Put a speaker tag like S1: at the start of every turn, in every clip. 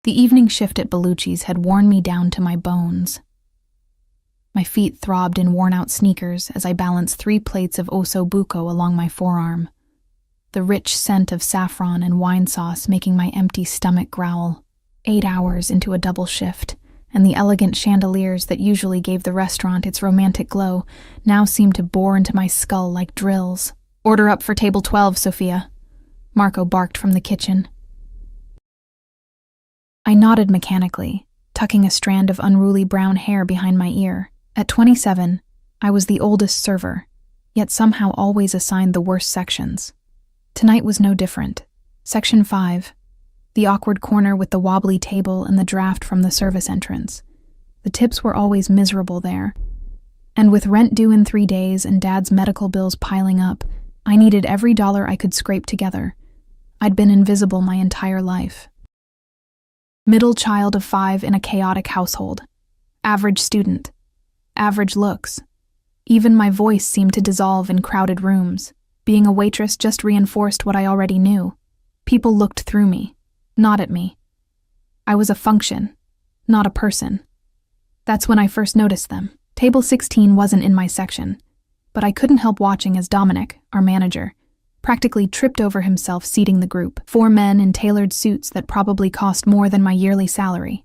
S1: The evening shift at Bellucci's had worn me down to my bones. My feet throbbed in worn-out sneakers as I balanced 3 plates of osso buco along my forearm, the rich scent of saffron and wine sauce making my empty stomach growl. 8 hours into a double shift, and the elegant chandeliers that usually gave the restaurant its romantic glow now seemed to bore into my skull like drills. "Order up for table 12, Sophia," Marco barked from the kitchen. I nodded mechanically, tucking a strand of unruly brown hair behind my ear. At 27, I was the oldest server, yet somehow always assigned the worst sections. Tonight was no different. Section 5, the awkward corner with the wobbly table and the draft from the service entrance. The tips were always miserable there, and with rent due in 3 days and Dad's medical bills piling up, I needed every dollar I could scrape together. I'd been invisible my entire life. Middle child of 5 in a chaotic household. Average student. Average looks. Even my voice seemed to dissolve in crowded rooms. Being a waitress just reinforced what I already knew. People looked through me, not at me. I was a function, not a person. That's when I first noticed them. Table 16 wasn't in my section, but I couldn't help watching as Dominic, our manager, practically tripped over himself seating the group. 4 men in tailored suits that probably cost more than my yearly salary.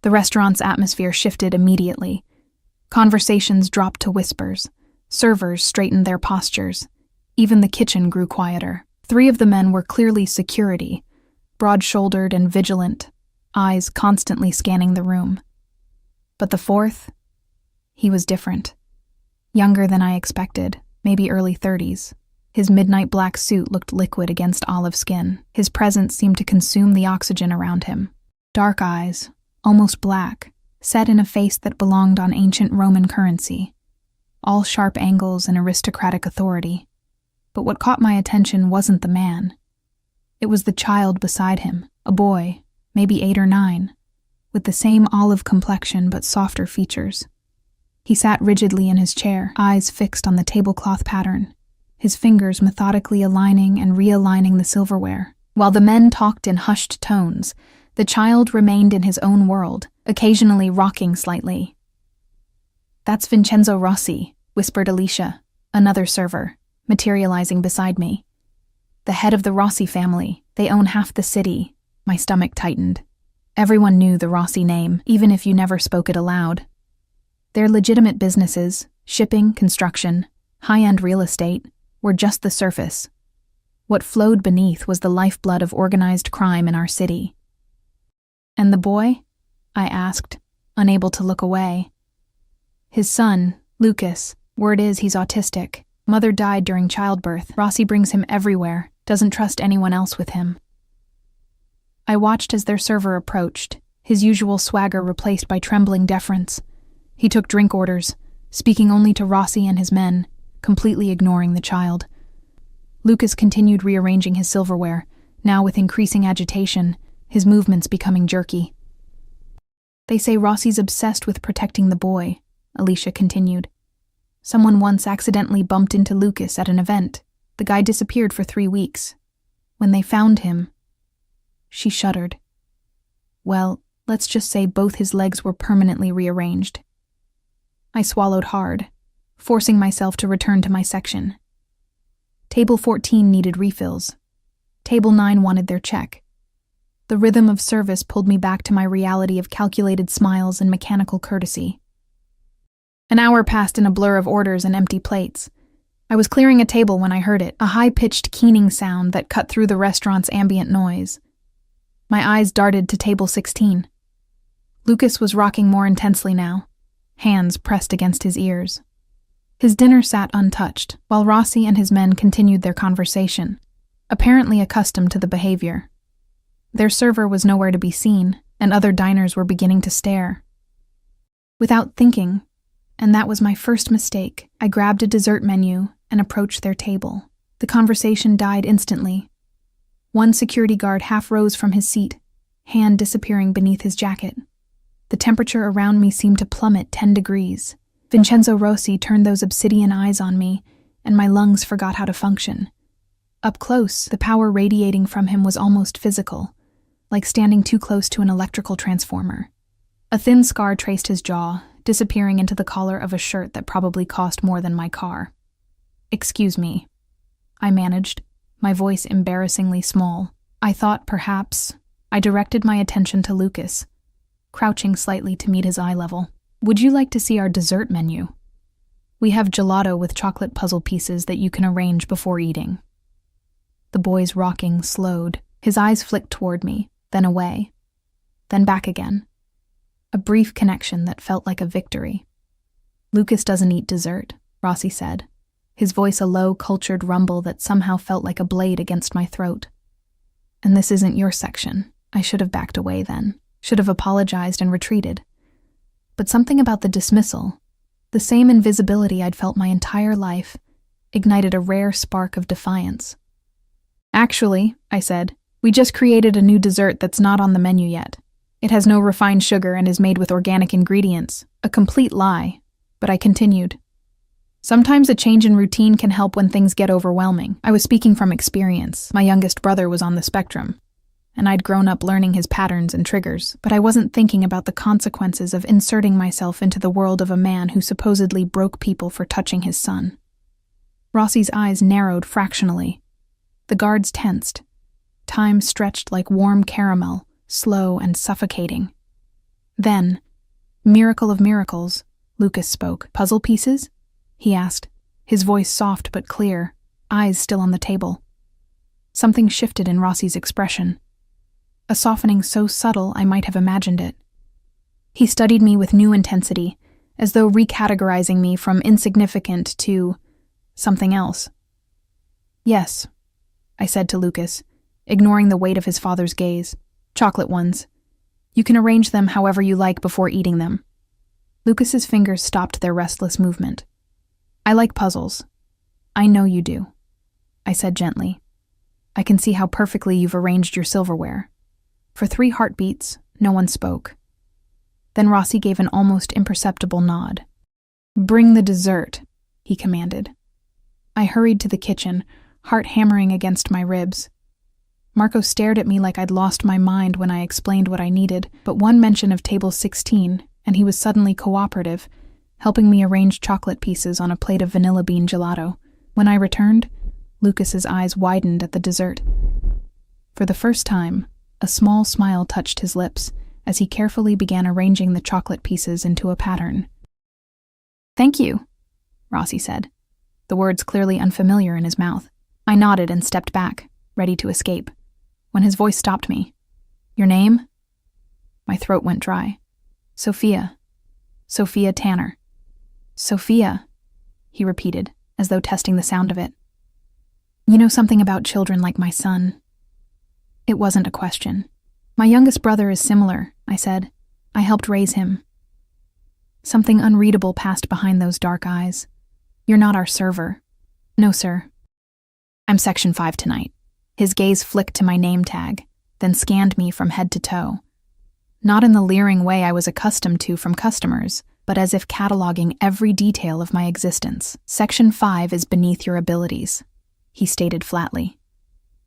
S1: The restaurant's atmosphere shifted immediately. Conversations dropped to whispers. Servers straightened their postures. Even the kitchen grew quieter. 3 of the men were clearly security, broad-shouldered and vigilant, eyes constantly scanning the room. But the 4th? He was different. Younger than I expected, maybe early 30s. His midnight black suit looked liquid against olive skin. His presence seemed to consume the oxygen around him. Dark eyes, almost black, set in a face that belonged on ancient Roman currency. All sharp angles and aristocratic authority. But what caught my attention wasn't the man. It was the child beside him, a boy, maybe 8 or 9, with the same olive complexion but softer features. He sat rigidly in his chair, eyes fixed on the tablecloth pattern, his fingers methodically aligning and realigning the silverware. While the men talked in hushed tones, the child remained in his own world, occasionally rocking slightly. "That's Vincenzo Rossi," whispered Alicia, another server, materializing beside me. "The head of the Rossi family. They own half the city." My stomach tightened. Everyone knew the Rossi name, even if you never spoke it aloud. Their legitimate businesses, shipping, construction, high-end real estate, were just the surface. What flowed beneath was the lifeblood of organized crime in our city. "And the boy?" I asked, unable to look away. "His son, Lucas. Word is he's autistic. Mother died during childbirth. Rossi brings him everywhere, doesn't trust anyone else with him." I watched as their server approached, his usual swagger replaced by trembling deference. He took drink orders, speaking only to Rossi and his men, completely ignoring the child. Lucas continued rearranging his silverware, now with increasing agitation, his movements becoming jerky. "They say Rossi's obsessed with protecting the boy," Alicia continued. "Someone once accidentally bumped into Lucas at an event. The guy disappeared for 3 weeks. When they found him..." She shuddered. "Well, let's just say both his legs were permanently rearranged." I swallowed hard, forcing myself to return to my section. Table 14 needed refills. Table 9 wanted their check. The rhythm of service pulled me back to my reality of calculated smiles and mechanical courtesy. An hour passed in a blur of orders and empty plates. I was clearing a table when I heard it, a high-pitched keening sound that cut through the restaurant's ambient noise. My eyes darted to table 16. Lucas was rocking more intensely now, hands pressed against his ears. His dinner sat untouched, while Rossi and his men continued their conversation, apparently accustomed to the behavior. Their server was nowhere to be seen, and other diners were beginning to stare. Without thinking, and that was my first mistake, I grabbed a dessert menu and approached their table. The conversation died instantly. One security guard half rose from his seat, hand disappearing beneath his jacket. The temperature around me seemed to plummet 10 degrees. Vincenzo Rossi turned those obsidian eyes on me, and my lungs forgot how to function. Up close, the power radiating from him was almost physical. like standing too close to an electrical transformer. A thin scar traced his jaw, disappearing into the collar of a shirt that probably cost more than my car. "Excuse me," I managed, my voice embarrassingly small. I thought perhaps I directed my attention to Lucas, crouching slightly to meet his eye level. "Would you like to see our dessert menu? We have gelato with chocolate puzzle pieces that you can arrange before eating." The boy's rocking slowed. His eyes flicked toward me, then away, then back again. A brief connection that felt like a victory. "Lucas doesn't eat dessert," Rossi said, his voice a low, cultured rumble that somehow felt like a blade against my throat. "And this isn't your section." I should have backed away then, should have apologized and retreated. But something about the dismissal, the same invisibility I'd felt my entire life, ignited a rare spark of defiance. "Actually," I said, "we just created a new dessert that's not on the menu yet. It has no refined sugar and is made with organic ingredients." A complete lie, but I continued. "Sometimes a change in routine can help when things get overwhelming." I was speaking from experience. My youngest brother was on the spectrum, and I'd grown up learning his patterns and triggers, but I wasn't thinking about the consequences of inserting myself into the world of a man who supposedly broke people for touching his son. Rossi's eyes narrowed fractionally. The guards tensed. Time stretched like warm caramel, slow and suffocating. Then, miracle of miracles, Lucas spoke. "Puzzle pieces?" he asked, his voice soft but clear, eyes still on the table. Something shifted in Rossi's expression. A softening so subtle I might have imagined it. He studied me with new intensity, as though recategorizing me from insignificant to something else. "Yes," I said to Lucas, ignoring the weight of his father's gaze. "Chocolate ones. You can arrange them however you like before eating them." Lucas's fingers stopped their restless movement. "I like puzzles. I know you do," I said gently. "I can see how perfectly you've arranged your silverware." For 3 heartbeats, no one spoke. Then Rossi gave an almost imperceptible nod. "Bring the dessert," he commanded. I hurried to the kitchen, heart hammering against my ribs. Marco stared at me like I'd lost my mind when I explained what I needed, but one mention of table 16, and he was suddenly cooperative, helping me arrange chocolate pieces on a plate of vanilla bean gelato. When I returned, Lucas's eyes widened at the dessert. For the first time, a small smile touched his lips as he carefully began arranging the chocolate pieces into a pattern. "Thank you," Rossi said, the words clearly unfamiliar in his mouth. I nodded and stepped back, ready to escape, when his voice stopped me. "Your name?" My throat went dry. "Sophia. Sophia Tanner." "Sophia," he repeated, as though testing the sound of it. "You know something about children like my son." It wasn't a question. "My youngest brother is similar," I said. "I helped raise him." Something unreadable passed behind those dark eyes. "You're not our server." "No, sir. I'm Section 5 tonight." His gaze flicked to my name tag, then scanned me from head to toe. Not in the leering way I was accustomed to from customers, but as if cataloging every detail of my existence. "Section 5 is beneath your abilities," he stated flatly.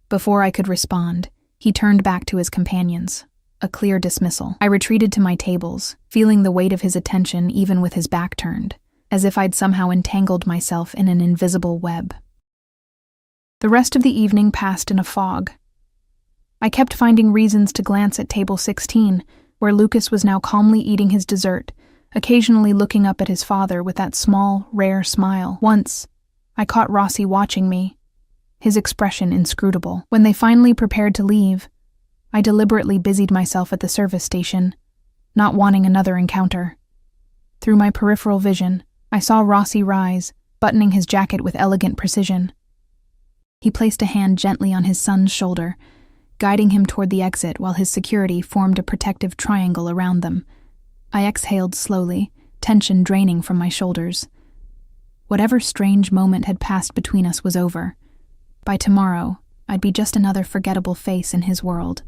S1: Before I could respond, he turned back to his companions, a clear dismissal. I retreated to my tables, feeling the weight of his attention even with his back turned, as if I'd somehow entangled myself in an invisible web. The rest of the evening passed in a fog. I kept finding reasons to glance at table 16, where Lucas was now calmly eating his dessert, occasionally looking up at his father with that small, rare smile. Once, I caught Rossi watching me, his expression inscrutable. When they finally prepared to leave, I deliberately busied myself at the service station, not wanting another encounter. Through my peripheral vision, I saw Rossi rise, buttoning his jacket with elegant precision. He placed a hand gently on his son's shoulder, guiding him toward the exit while his security formed a protective triangle around them. I exhaled slowly, tension draining from my shoulders. Whatever strange moment had passed between us was over. By tomorrow, I'd be just another forgettable face in his world.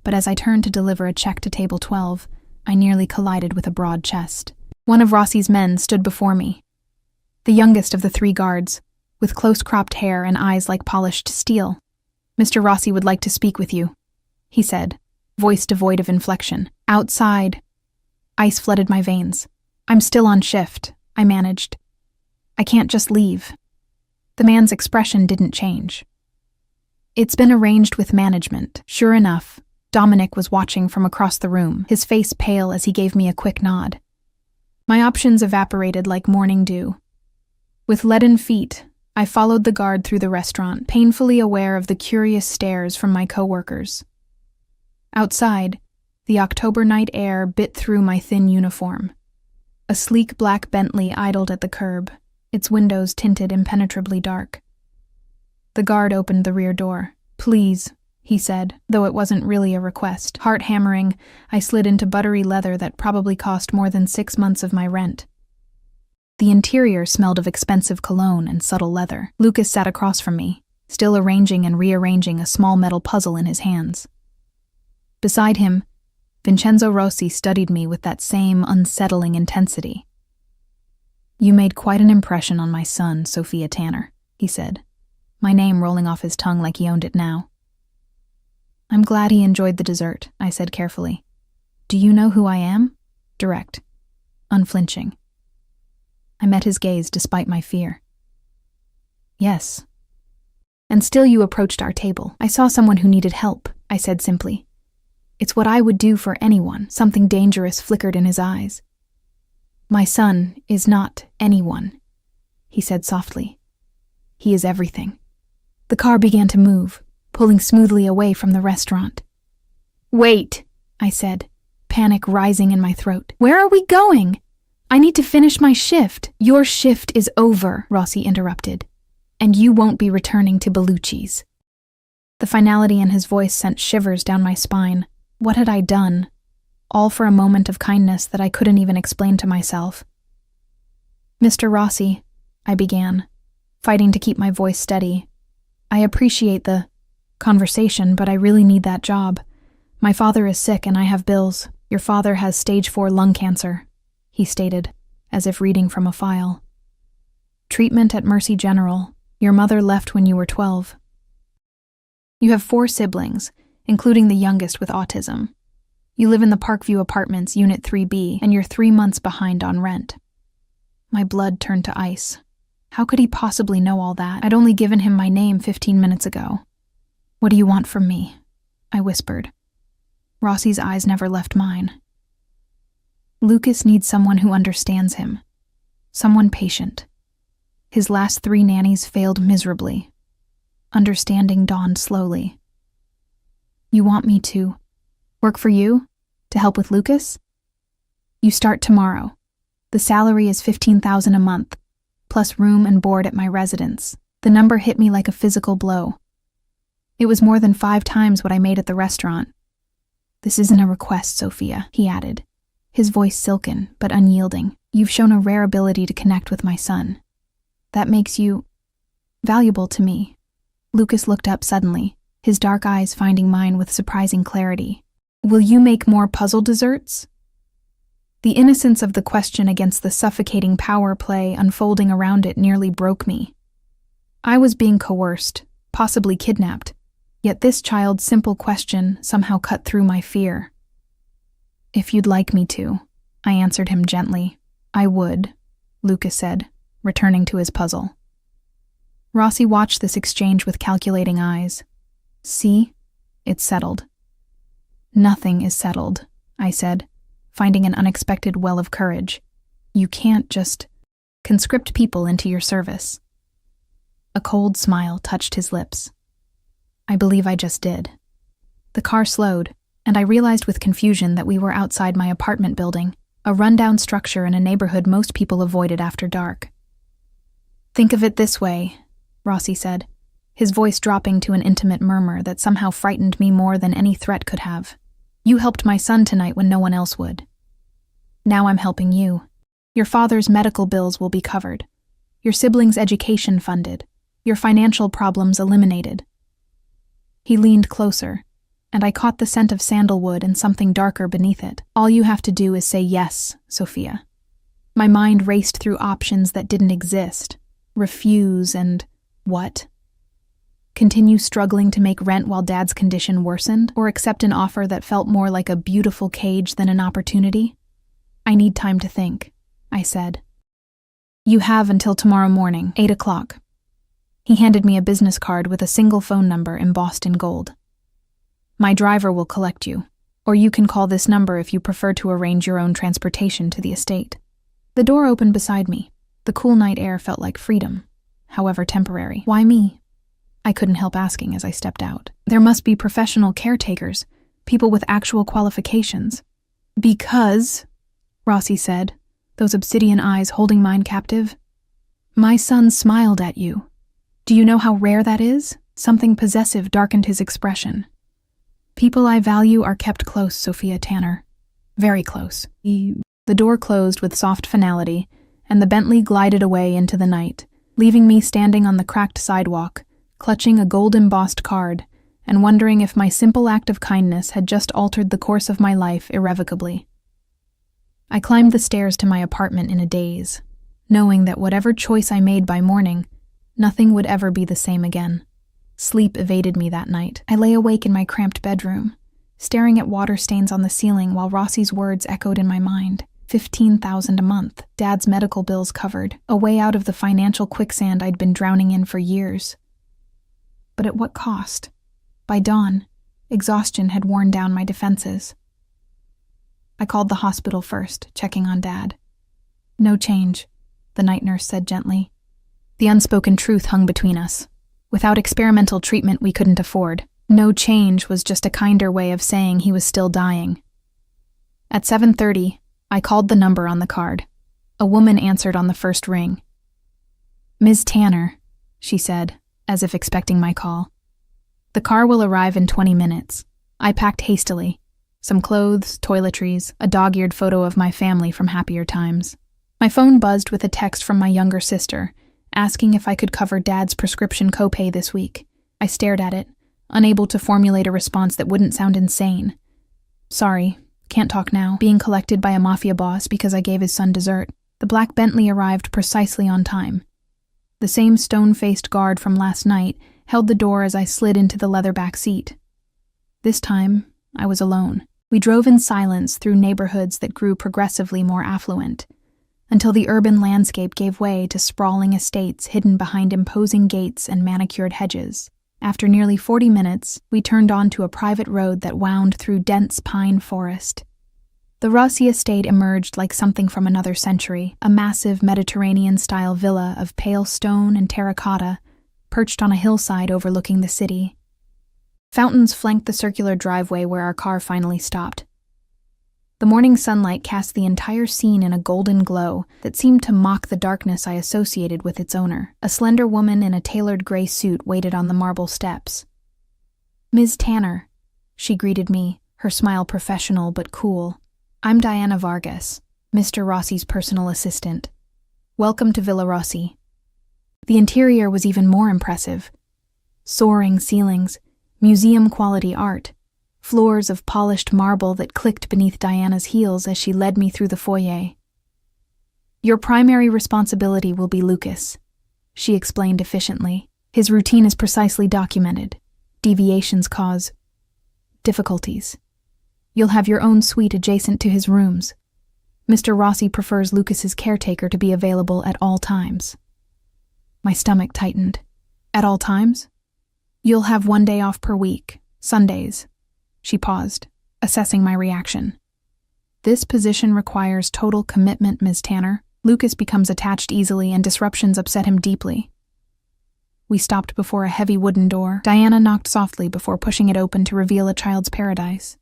S1: But as I turned to deliver a check to table 12, I nearly collided with a broad chest. One of Rossi's men stood before me. The youngest of the 3 guards, with close-cropped hair and eyes like polished steel. "Mr. Rossi would like to speak with you," he said, voice devoid of inflection. Outside. Ice flooded my veins. I'm still on shift, I managed. I can't just leave. The man's expression didn't change. It's been arranged with management. Sure enough, Dominic was watching from across the room, his face pale as he gave me a quick nod. My options evaporated like morning dew. With leaden feet, I followed the guard through the restaurant, painfully aware of the curious stares from my coworkers. Outside, the October night air bit through my thin uniform. A sleek black Bentley idled at the curb, its windows tinted impenetrably dark. The guard opened the rear door. "Please," he said, though it wasn't really a request. Heart hammering, I slid into buttery leather that probably cost more than 6 months of my rent. The interior smelled of expensive cologne and subtle leather. Lucas sat across from me, still arranging and rearranging a small metal puzzle in his hands. Beside him, Vincenzo Rossi studied me with that same unsettling intensity. "You made quite an impression on my son, Sophia Tanner," he said, my name rolling off his tongue like he owned it now. "I'm glad he enjoyed the dessert," I said carefully. "Do you know who I am?" Direct. Unflinching. I met his gaze despite my fear. "Yes." "And still you approached our table. I saw someone who needed help," I said simply. "It's what I would do for anyone." Something dangerous flickered in his eyes. "My son is not anyone," he said softly. "He is everything." The car began to move, pulling smoothly away from the restaurant. "Wait," I said, panic rising in my throat. "Where are we going? I need to finish my shift." "Your shift is over," Rossi interrupted, "and you won't be returning to Bellucci's." The finality in his voice sent shivers down my spine. What had I done? All for a moment of kindness that I couldn't even explain to myself. "Mr. Rossi," I began, fighting to keep my voice steady. "I appreciate the conversation, but I really need that job. My father is sick and I have bills." "Your father has stage 4 lung cancer," he stated, as if reading from a file. "Treatment at Mercy General. Your mother left when you were 12. You have 4 siblings, including the youngest with autism. You live in the Parkview Apartments, Unit 3B, and you're 3 months behind on rent." My blood turned to ice. How could he possibly know all that? I'd only given him my name 15 minutes ago. "What do you want from me?" I whispered. Rossi's eyes never left mine. "Lucas needs someone who understands him. Someone patient. His last 3 nannies failed miserably. Understanding dawned slowly." "You want me to work for you? To help with Lucas?" "You start tomorrow. The salary is $15,000 a month, plus room and board at my residence." The number hit me like a physical blow. It was more than 5 times what I made at the restaurant. "This isn't a request, Sophia," he added, his voice silken but unyielding. "You've shown a rare ability to connect with my son. That makes you valuable to me." Lucas looked up suddenly, his dark eyes finding mine with surprising clarity. "Will you make more puzzle desserts?" The innocence of the question against the suffocating power play unfolding around it nearly broke me. I was being coerced, possibly kidnapped, yet this child's simple question somehow cut through my fear. "If you'd like me to," I answered him gently. "I would," Lucas said, returning to his puzzle. Rossi watched this exchange with calculating eyes. "See? It's settled." "Nothing is settled," I said, finding an unexpected well of courage. "You can't just conscript people into your service." A cold smile touched his lips. "I believe I just did." The car slowed, and I realized with confusion that we were outside my apartment building, a rundown structure in a neighborhood most people avoided after dark. "Think of it this way," Rossi said, his voice dropping to an intimate murmur that somehow frightened me more than any threat could have. "You helped my son tonight when no one else would. Now I'm helping you. Your father's medical bills will be covered. Your siblings' education funded. Your financial problems eliminated." He leaned closer, and I caught the scent of sandalwood and something darker beneath it. "All you have to do is say yes, Sophia." My mind raced through options that didn't exist. Refuse and what? Continue struggling to make rent while Dad's condition worsened, or accept an offer that felt more like a beautiful cage than an opportunity? I need time to think, I said. You have until tomorrow morning, 8 o'clock. He handed me a business card with a single phone number embossed in gold. My driver will collect you, or you can call this number if you prefer to arrange your own transportation to the estate. The door opened beside me. The cool night air felt like freedom, however temporary. Why me? I couldn't help asking as I stepped out. There must be professional caretakers, people with actual qualifications. Because, Rossi said, those obsidian eyes holding mine captive. My son smiled at you. Do you know how rare that is? Something possessive darkened his expression. People I value are kept close, Sophia Tanner. Very close. The door closed with soft finality, and the Bentley glided away into the night, leaving me standing on the cracked sidewalk, clutching a gold-embossed card, and wondering if my simple act of kindness had just altered the course of my life irrevocably. I climbed the stairs to my apartment in a daze, knowing that whatever choice I made by morning, nothing would ever be the same again. Sleep evaded me that night. I lay awake in my cramped bedroom, staring at water stains on the ceiling while Rossi's words echoed in my mind. $15,000 a month, Dad's medical bills covered, a way out of the financial quicksand I'd been drowning in for years. But at what cost? By dawn, exhaustion had worn down my defenses. I called the hospital first, checking on Dad. No change, the night nurse said gently. The unspoken truth hung between us. Without experimental treatment we couldn't afford. No change was just a kinder way of saying he was still dying. At 7:30, I called the number on the card. A woman answered on the first ring. Ms. Tanner, she said, as if expecting my call. The car will arrive in 20 minutes. I packed hastily. Some clothes, toiletries, a dog-eared photo of my family from happier times. My phone buzzed with a text from my younger sister, asking if I could cover Dad's prescription copay this week. I stared at it, unable to formulate a response that wouldn't sound insane. Sorry, can't talk now. Being collected by a Mafia boss because I gave his son dessert. The black Bentley arrived precisely on time. The same stone-faced guard from last night held the door as I slid into the leather back seat. This time, I was alone. We drove in silence through neighborhoods that grew progressively more affluent, until the urban landscape gave way to sprawling estates hidden behind imposing gates and manicured hedges. After nearly 40 minutes, we turned onto a private road that wound through dense pine forest. The Rossi estate emerged like something from another century, a massive Mediterranean-style villa of pale stone and terracotta, perched on a hillside overlooking the city. Fountains flanked the circular driveway where our car finally stopped. The morning sunlight cast the entire scene in a golden glow that seemed to mock the darkness I associated with its owner. A slender woman in a tailored gray suit waited on the marble steps. Ms. Tanner, she greeted me, her smile professional but cool. I'm Diana Vargas, Mr. Rossi's personal assistant. Welcome to Villa Rossi. The interior was even more impressive. Soaring ceilings, museum-quality art, floors of polished marble that clicked beneath Diana's heels as she led me through the foyer. Your primary responsibility will be Lucas, she explained efficiently. His routine is precisely documented. Deviations cause difficulties. You'll have your own suite adjacent to his rooms. Mr. Rossi prefers Lucas's caretaker to be available at all times. My stomach tightened. At all times? You'll have 1 day off per week, Sundays. She paused, assessing my reaction. This position requires total commitment, Ms. Tanner. Lucas becomes attached easily and disruptions upset him deeply. We stopped before a heavy wooden door. Diana knocked softly before pushing it open to reveal a child's paradise.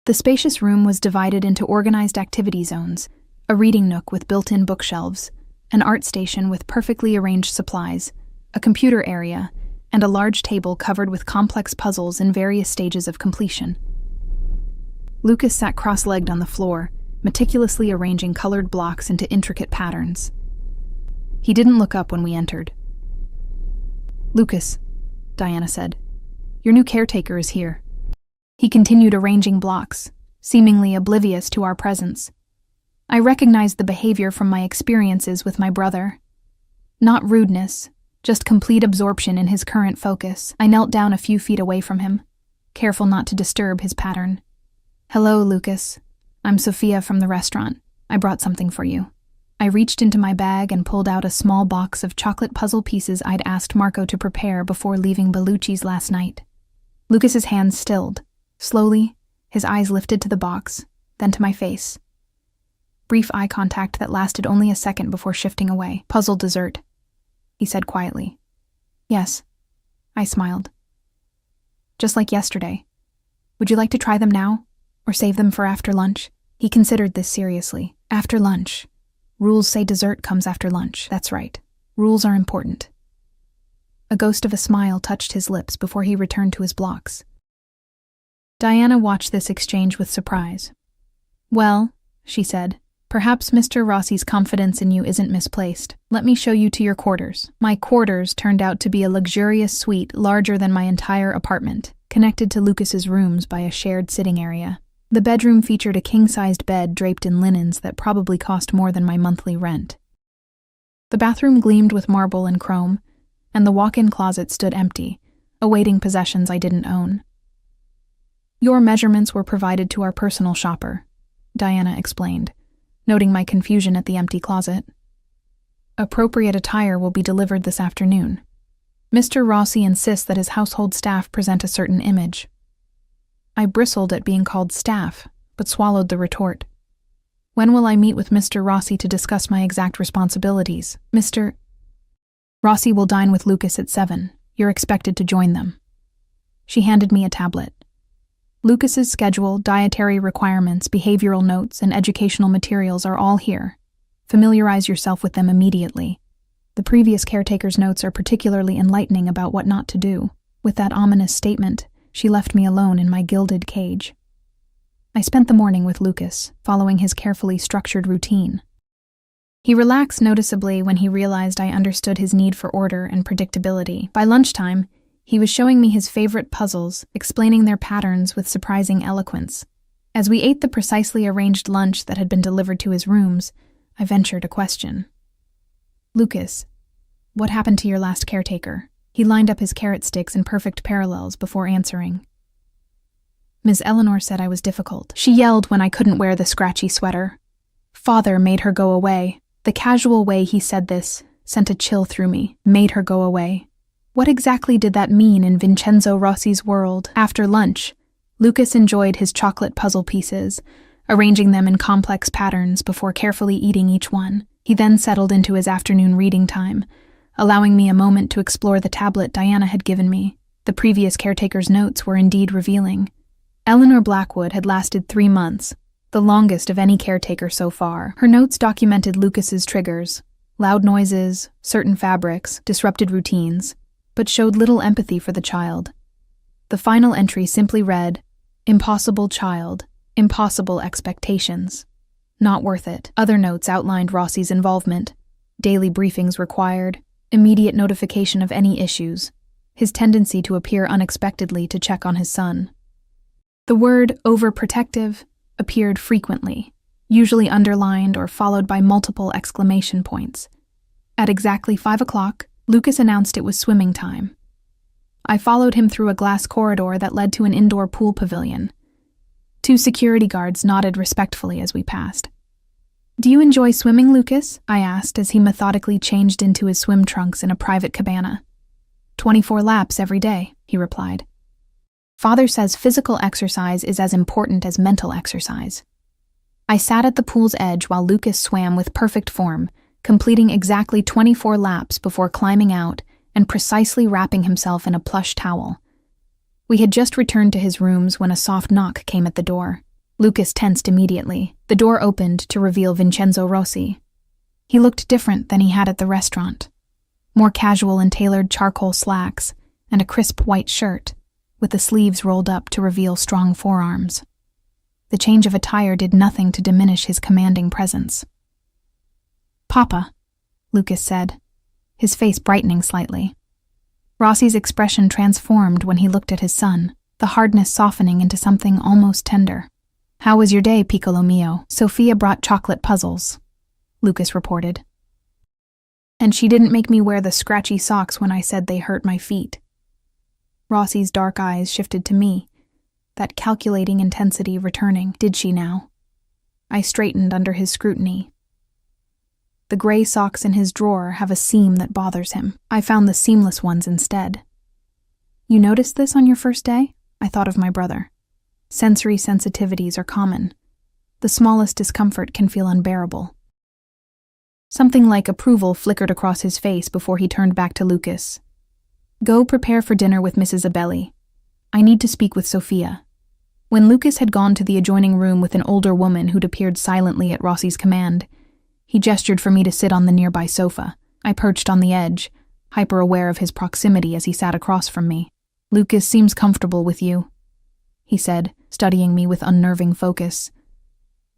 S1: The spacious room was divided into organized activity zones, a reading nook with built-in bookshelves, an art station with perfectly arranged supplies, a computer area, and a large table covered with complex puzzles in various stages of completion. Lucas sat cross-legged on the floor, meticulously arranging colored blocks into intricate patterns. He didn't look up when we entered. Lucas, Diana said, your new caretaker is here. He continued arranging blocks, seemingly oblivious to our presence. I recognized the behavior from my experiences with my brother. Not rudeness, just complete absorption in his current focus. I knelt down a few feet away from him, careful not to disturb his pattern. "Hello, Lucas. I'm Sophia from the restaurant. I brought something for you." I reached into my bag and pulled out a small box of chocolate puzzle pieces I'd asked Marco to prepare before leaving Bellucci's last night. Lucas's hands stilled. Slowly, his eyes lifted to the box, then to my face. Brief eye contact that lasted only a second before shifting away. "Puzzle dessert," he said quietly. "Yes," I smiled. "Just like yesterday. Would you like to try them now, or save them for after lunch?" He considered this seriously. After lunch. Rules say dessert comes after lunch. That's right. Rules are important. A ghost of a smile touched his lips before he returned to his blocks. Diana watched this exchange with surprise. "Well," she said, "perhaps Mr. Rossi's confidence in you isn't misplaced. Let me show you to your quarters." My quarters turned out to be a luxurious suite larger than my entire apartment, connected to Lucas's rooms by a shared sitting area. The bedroom featured a king-sized bed draped in linens that probably cost more than my monthly rent. The bathroom gleamed with marble and chrome, and the walk-in closet stood empty, awaiting possessions I didn't own. "Your measurements were provided to our personal shopper," Diana explained, noting my confusion at the empty closet. "Appropriate attire will be delivered this afternoon. Mr. Rossi insists that his household staff present a certain image." I bristled at being called staff, but swallowed the retort. "When will I meet with Mr. Rossi to discuss my exact responsibilities? Mr. Rossi will dine with Lucas at 7. You're expected to join them." She handed me a tablet. "Lucas's schedule, dietary requirements, behavioral notes, and educational materials are all here. Familiarize yourself with them immediately. The previous caretaker's notes are particularly enlightening about what not to do." With that ominous statement, she left me alone in my gilded cage. I spent the morning with Lucas, following his carefully structured routine. He relaxed noticeably when he realized I understood his need for order and predictability. By lunchtime, he was showing me his favorite puzzles, explaining their patterns with surprising eloquence. As we ate the precisely arranged lunch that had been delivered to his rooms, I ventured a question. "Lucas, what happened to your last caretaker?" He lined up his carrot sticks in perfect parallels before answering. "Ms. Eleanor said I was difficult. She yelled when I couldn't wear the scratchy sweater. Father made her go away." The casual way he said this sent a chill through me. Made her go away. What exactly did that mean in Vincenzo Rossi's world? After lunch, Lucas enjoyed his chocolate puzzle pieces, arranging them in complex patterns before carefully eating each one. He then settled into his afternoon reading time, allowing me a moment to explore the tablet Diana had given me. The previous caretaker's notes were indeed revealing. Eleanor Blackwood had lasted 3 months, the longest of any caretaker so far. Her notes documented Lucas's triggers, loud noises, certain fabrics, disrupted routines, but showed little empathy for the child. The final entry simply read, "Impossible child, impossible expectations. Not worth it." Other notes outlined Rossi's involvement, daily briefings required, immediate notification of any issues, his tendency to appear unexpectedly to check on his son. The word overprotective appeared frequently, usually underlined or followed by multiple exclamation points. At exactly 5 o'clock, Lucas announced it was swimming time. I followed him through a glass corridor that led to an indoor pool pavilion. 2 security guards nodded respectfully as we passed. "Do you enjoy swimming, Lucas?" I asked as he methodically changed into his swim trunks in a private cabana. 24 laps every day, he replied. "Father says physical exercise is as important as mental exercise." I sat at the pool's edge while Lucas swam with perfect form, completing exactly 24 laps before climbing out and precisely wrapping himself in a plush towel. We had just returned to his rooms when a soft knock came at the door. Lucas tensed immediately. The door opened to reveal Vincenzo Rossi. He looked different than he had at the restaurant. More casual in tailored charcoal slacks and a crisp white shirt, with the sleeves rolled up to reveal strong forearms. The change of attire did nothing to diminish his commanding presence. "Papa," Lucas said, his face brightening slightly. Rossi's expression transformed when he looked at his son, the hardness softening into something almost tender. "How was your day, piccolo mio?" "Sophia brought chocolate puzzles," Lucas reported. And she didn't make me wear the scratchy socks when I said they hurt my feet. Rossi's dark eyes shifted to me, that calculating intensity returning. Did she now? I straightened under his scrutiny. The gray socks in his drawer have a seam that bothers him. I found the seamless ones instead. You noticed this on your first day? I thought of my brother. Sensory sensitivities are common. The smallest discomfort can feel unbearable. Something like approval flickered across his face before he turned back to Lucas. Go prepare for dinner with Mrs. Abelli. I need to speak with Sophia. When Lucas had gone to the adjoining room with an older woman who'd appeared silently at Rossi's command, he gestured for me to sit on the nearby sofa. I perched on the edge, hyper-aware of his proximity as he sat across from me. Lucas seems comfortable with you, he said, studying me with unnerving focus.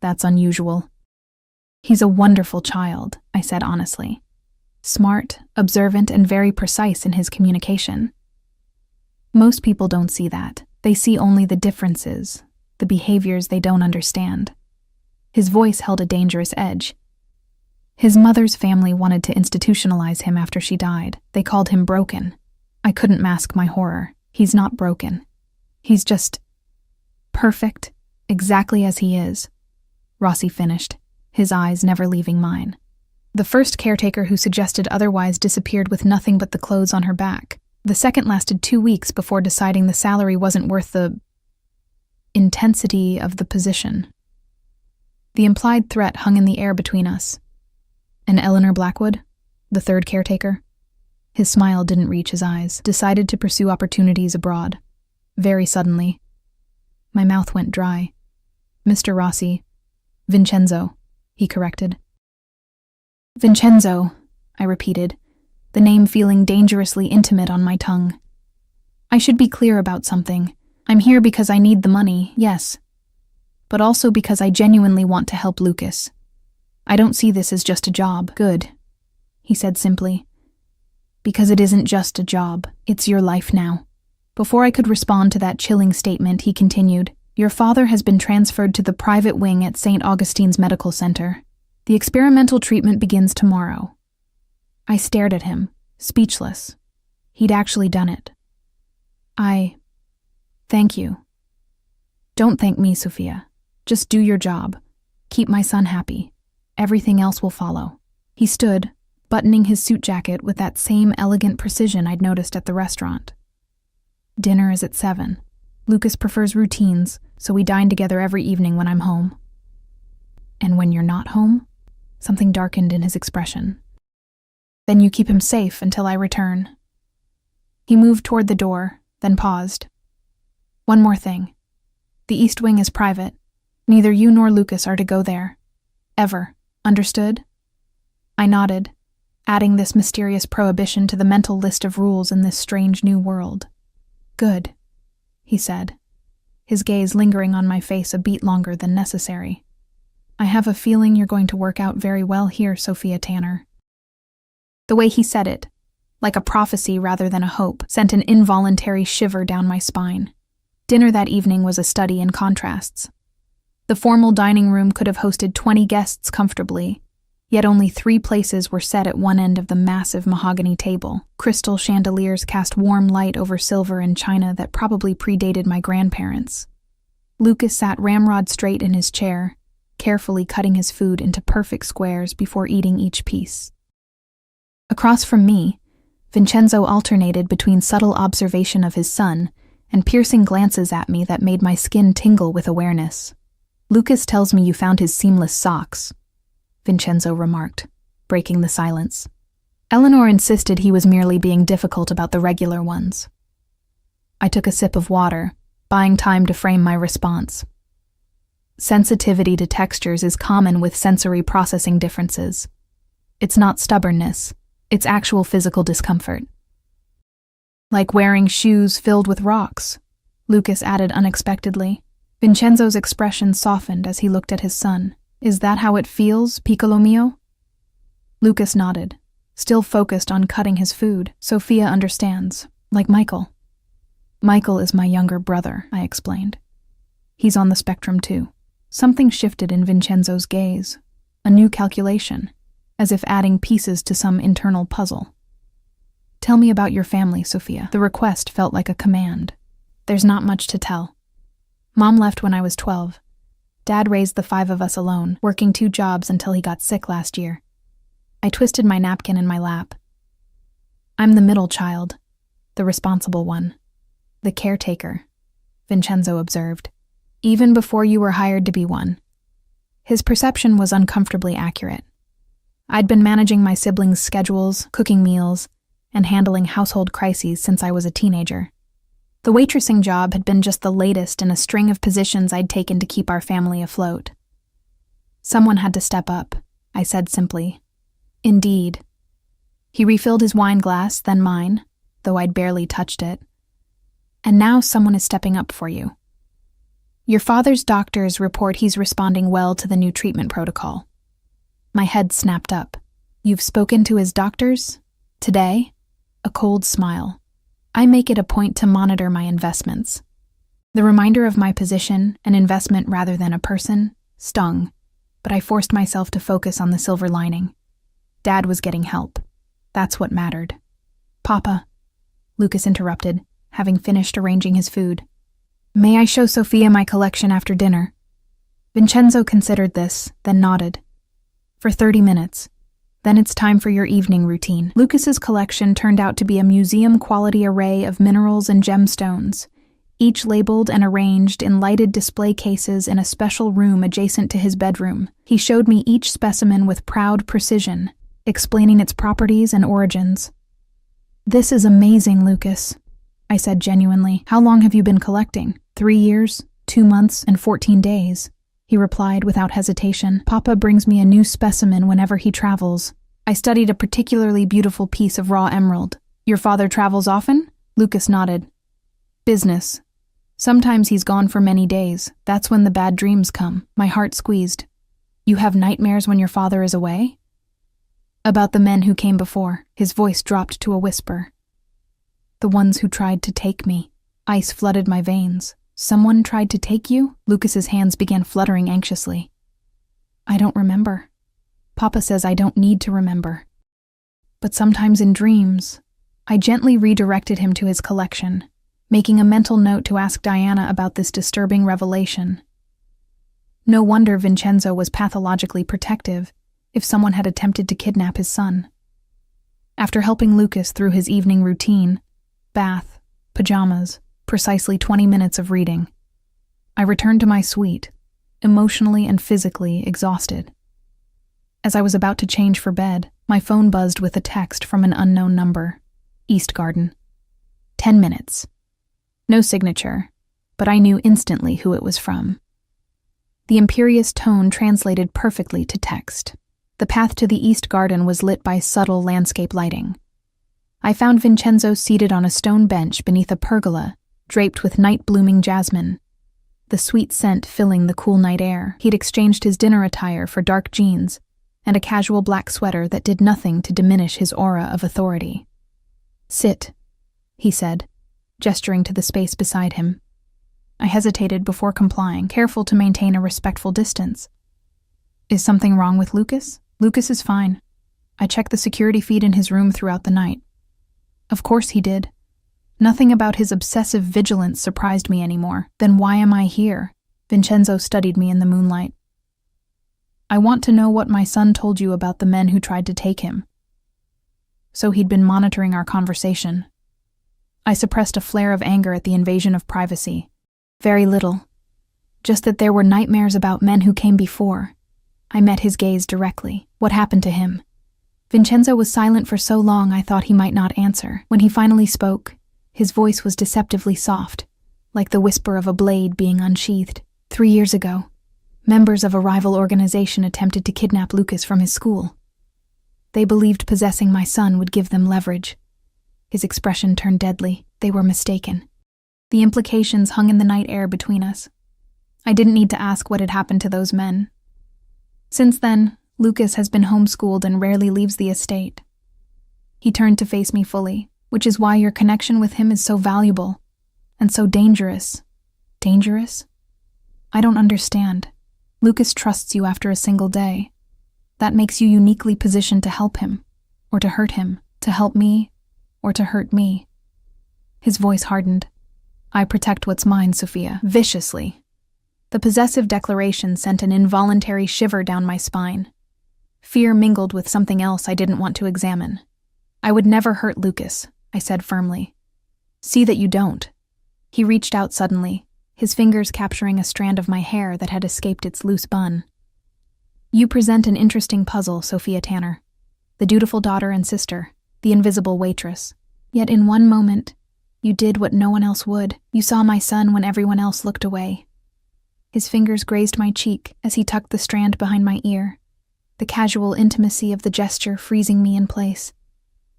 S1: That's unusual. He's a wonderful child, I said honestly. Smart, observant, and very precise in his communication. Most people don't see that. They see only the differences, the behaviors they don't understand. His voice held a dangerous edge. His mother's family wanted to institutionalize him after she died. They called him broken. I couldn't mask my horror. He's not broken. He's just perfect, exactly as he is. Rossi finished, his eyes never leaving mine. The first caretaker who suggested otherwise disappeared with nothing but the clothes on her back. The second lasted 2 weeks before deciding the salary wasn't worth the intensity of the position. The implied threat hung in the air between us. And Eleanor Blackwood, the third caretaker? His smile didn't reach his eyes. Decided to pursue opportunities abroad. Very suddenly. My mouth went dry. Mr. Rossi. Vincenzo, he corrected. Vincenzo, I repeated, the name feeling dangerously intimate on my tongue. I should be clear about something. I'm here because I need the money, yes, but also because I genuinely want to help Lucas. I don't see this as just a job. Good, he said simply. Because it isn't just a job, it's your life now. Before I could respond to that chilling statement, he continued, Your father has been transferred to the private wing at St. Augustine's Medical Center. The experimental treatment begins tomorrow. I stared at him, speechless. He'd actually done it. Thank you. Don't thank me, Sophia. Just do your job. Keep my son happy. Everything else will follow. He stood, buttoning his suit jacket with that same elegant precision I'd noticed at the restaurant. Dinner is at 7. Lucas prefers routines, so we dine together every evening when I'm home. And when you're not home? Something darkened in his expression. Then you keep him safe until I return. He moved toward the door, then paused. One more thing. The East Wing is private. Neither you nor Lucas are to go there. Ever. Understood? I nodded, adding this mysterious prohibition to the mental list of rules in this strange new world. Good, he said, his gaze lingering on my face a beat longer than necessary. I have a feeling you're going to work out very well here, Sophia Tanner. The way he said it, like a prophecy rather than a hope, sent an involuntary shiver down my spine. Dinner that evening was a study in contrasts. The formal dining room could have hosted 20 guests comfortably, yet only 3 places were set at one end of the massive mahogany table. Crystal chandeliers cast warm light over silver and china that probably predated my grandparents. Lucas sat ramrod straight in his chair, carefully cutting his food into perfect squares before eating each piece. Across from me, Vincenzo alternated between subtle observation of his son and piercing glances at me that made my skin tingle with awareness. Lucas tells me you found his seamless socks, Vincenzo remarked, breaking the silence. Eleanor insisted he was merely being difficult about the regular ones. I took a sip of water, buying time to frame my response. Sensitivity to textures is common with sensory processing differences. It's not stubbornness, it's actual physical discomfort. Like wearing shoes filled with rocks, Lucas added unexpectedly. Vincenzo's expression softened as he looked at his son. Is that how it feels, piccolo mio? Lucas nodded, still focused on cutting his food. Sophia understands, like Michael. Michael is my younger brother, I explained. He's on the spectrum too. Something shifted in Vincenzo's gaze. A new calculation. as if adding pieces to some internal puzzle. "Tell me about your family, Sophia." The request felt like a command. "There's not much to tell. Mom left when I was 12. Dad raised the 5 of us alone, working 2 jobs until he got sick last year." I twisted my napkin in my lap. "I'm the middle child, the responsible one, the caretaker," Vincenzo observed. "Even before you were hired to be one." His perception was uncomfortably accurate. I'd been managing my siblings' schedules, cooking meals, and handling household crises since I was a teenager. The waitressing job had been just the latest in a string of positions I'd taken to keep our family afloat. "Someone had to step up," I said simply. "Indeed." He refilled his wine glass, then mine, though I'd barely touched it. "And now someone is stepping up for you. Your father's doctors report he's responding well to the new treatment protocol." My head snapped up. "You've spoken to his doctors? Today?" A cold smile. "I make it a point to monitor my investments." The reminder of my position, an investment rather than a person, stung, but I forced myself to focus on the silver lining. Dad was getting help. That's what mattered. "Papa," Lucas interrupted, having finished arranging his food. "May I show Sophia my collection after dinner?" Vincenzo considered this, then nodded. "For 30 minutes. Then it's time for your evening routine." Lucas's collection turned out to be a museum-quality array of minerals and gemstones, each labeled and arranged in lighted display cases in a special room adjacent to his bedroom. He showed me each specimen with proud precision, explaining its properties and origins. "This is amazing, Lucas," I said genuinely. "How long have you been collecting? 3 years, 2 months, and 14 days? He replied without hesitation. "Papa brings me a new specimen whenever he travels. I studied a particularly beautiful piece of raw emerald." "Your father travels often?" Lucas nodded. "Business. Sometimes he's gone for many days. That's when the bad dreams come." My heart squeezed. "You have nightmares when your father is away?" "About the men who came before." His voice dropped to a whisper. "The ones who tried to take me." Ice flooded my veins. "Someone tried to take you?" Lucas's hands began fluttering anxiously. "I don't remember. Papa says I don't need to remember. But sometimes in dreams." I gently redirected him to his collection, making a mental note to ask Diana about this disturbing revelation. No wonder Vincenzo was pathologically protective if someone had attempted to kidnap his son. After helping Lucas through his evening routine, bath, pajamas, precisely 20 minutes of reading, I returned to my suite, emotionally and physically exhausted. As I was about to change for bed, my phone buzzed with a text from an unknown number. East Garden. 10 minutes. No signature, but I knew instantly who it was from. The imperious tone translated perfectly to text. The path to the East Garden was lit by subtle landscape lighting. I found Vincenzo seated on a stone bench beneath a pergola, draped with night-blooming jasmine, the sweet scent filling the cool night air. He'd exchanged his dinner attire for dark jeans and a casual black sweater that did nothing to diminish his aura of authority. "Sit," he said, gesturing to the space beside him. I hesitated before complying, careful to maintain a respectful distance. "Is something wrong with Lucas?" "Lucas is fine. I checked the security feed in his room throughout the night." Of course he did. Nothing about his obsessive vigilance surprised me anymore. "Then why am I here?" Vincenzo studied me in the moonlight. "I want to know what my son told you about the men who tried to take him." So he'd been monitoring our conversation. I suppressed a flare of anger at the invasion of privacy. "Very little. Just that there were nightmares about men who came before." I met his gaze directly. "What happened to him?" Vincenzo was silent for so long I thought he might not answer. When he finally spoke, his voice was deceptively soft, like the whisper of a blade being unsheathed. 3 years ago, members of a rival organization attempted to kidnap Lucas from his school. They believed possessing my son would give them leverage. His expression turned deadly. They were mistaken. The implications hung in the night air between us. I didn't need to ask what had happened to those men. Since then, Lucas has been homeschooled and rarely leaves the estate. He turned to face me fully, which is why your connection with him is so valuable and so dangerous. Dangerous? I don't understand. Lucas trusts you after a single day. That makes you uniquely positioned to help him, or to hurt him, to help me, or to hurt me. His voice hardened. I protect what's mine, Sophia, viciously. The possessive declaration sent an involuntary shiver down my spine. Fear mingled with something else I didn't want to examine. I would never hurt Lucas, I said firmly. See that you don't. He reached out suddenly, his fingers capturing a strand of my hair that had escaped its loose bun. You present an interesting puzzle, Sophia Tanner. The dutiful daughter and sister, the invisible waitress. Yet in one moment, you did what no one else would. You saw my son when everyone else looked away. His fingers grazed my cheek as he tucked the strand behind my ear, the casual intimacy of the gesture freezing me in place.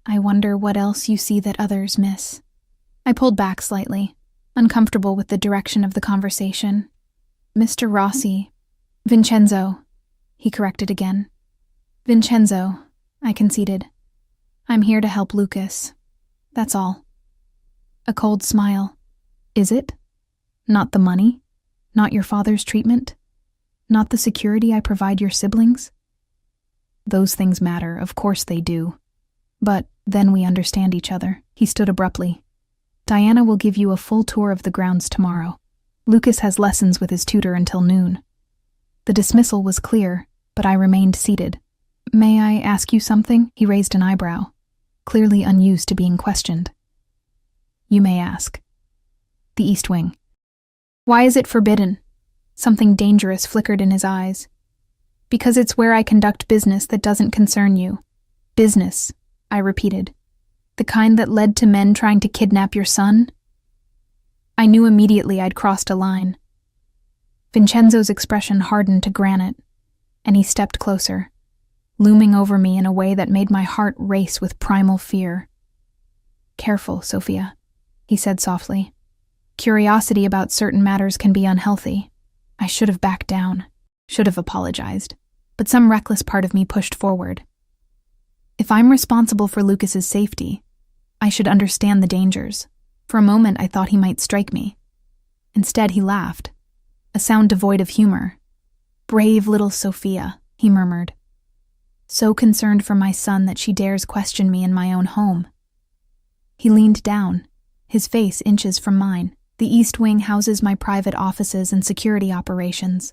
S1: I wonder what else you see that others miss. I pulled back slightly, uncomfortable with the direction of the conversation. Mr. Rossi. Vincenzo, he corrected again. Vincenzo, I conceded. I'm here to help Lucas. That's all. A cold smile. Is it? Not the money? Not your father's treatment? Not the security I provide your siblings? Those things matter, of course they do. But then we understand each other. He stood abruptly. Diana will give you a full tour of the grounds tomorrow. Lucas has lessons with his tutor until noon. The dismissal was clear, but I remained seated. May I ask you something? He raised an eyebrow, clearly unused to being questioned. You may ask. The East Wing. Why is it forbidden? Something dangerous flickered in his eyes. Because it's where I conduct business that doesn't concern you. Business, I repeated. The kind that led to men trying to kidnap your son? I knew immediately I'd crossed a line. Vincenzo's expression hardened to granite, and he stepped closer, looming over me in a way that made my heart race with primal fear. Careful, Sophia, he said softly. Curiosity about certain matters can be unhealthy. I should have backed down, should have apologized, but some reckless part of me pushed forward. If I'm responsible for Lucas's safety, I should understand the dangers. For a moment I thought he might strike me. Instead he laughed, a sound devoid of humor. Brave little Sophia, he murmured. So concerned for my son that she dares question me in my own home. He leaned down, his face inches from mine. The East Wing houses my private offices and security operations.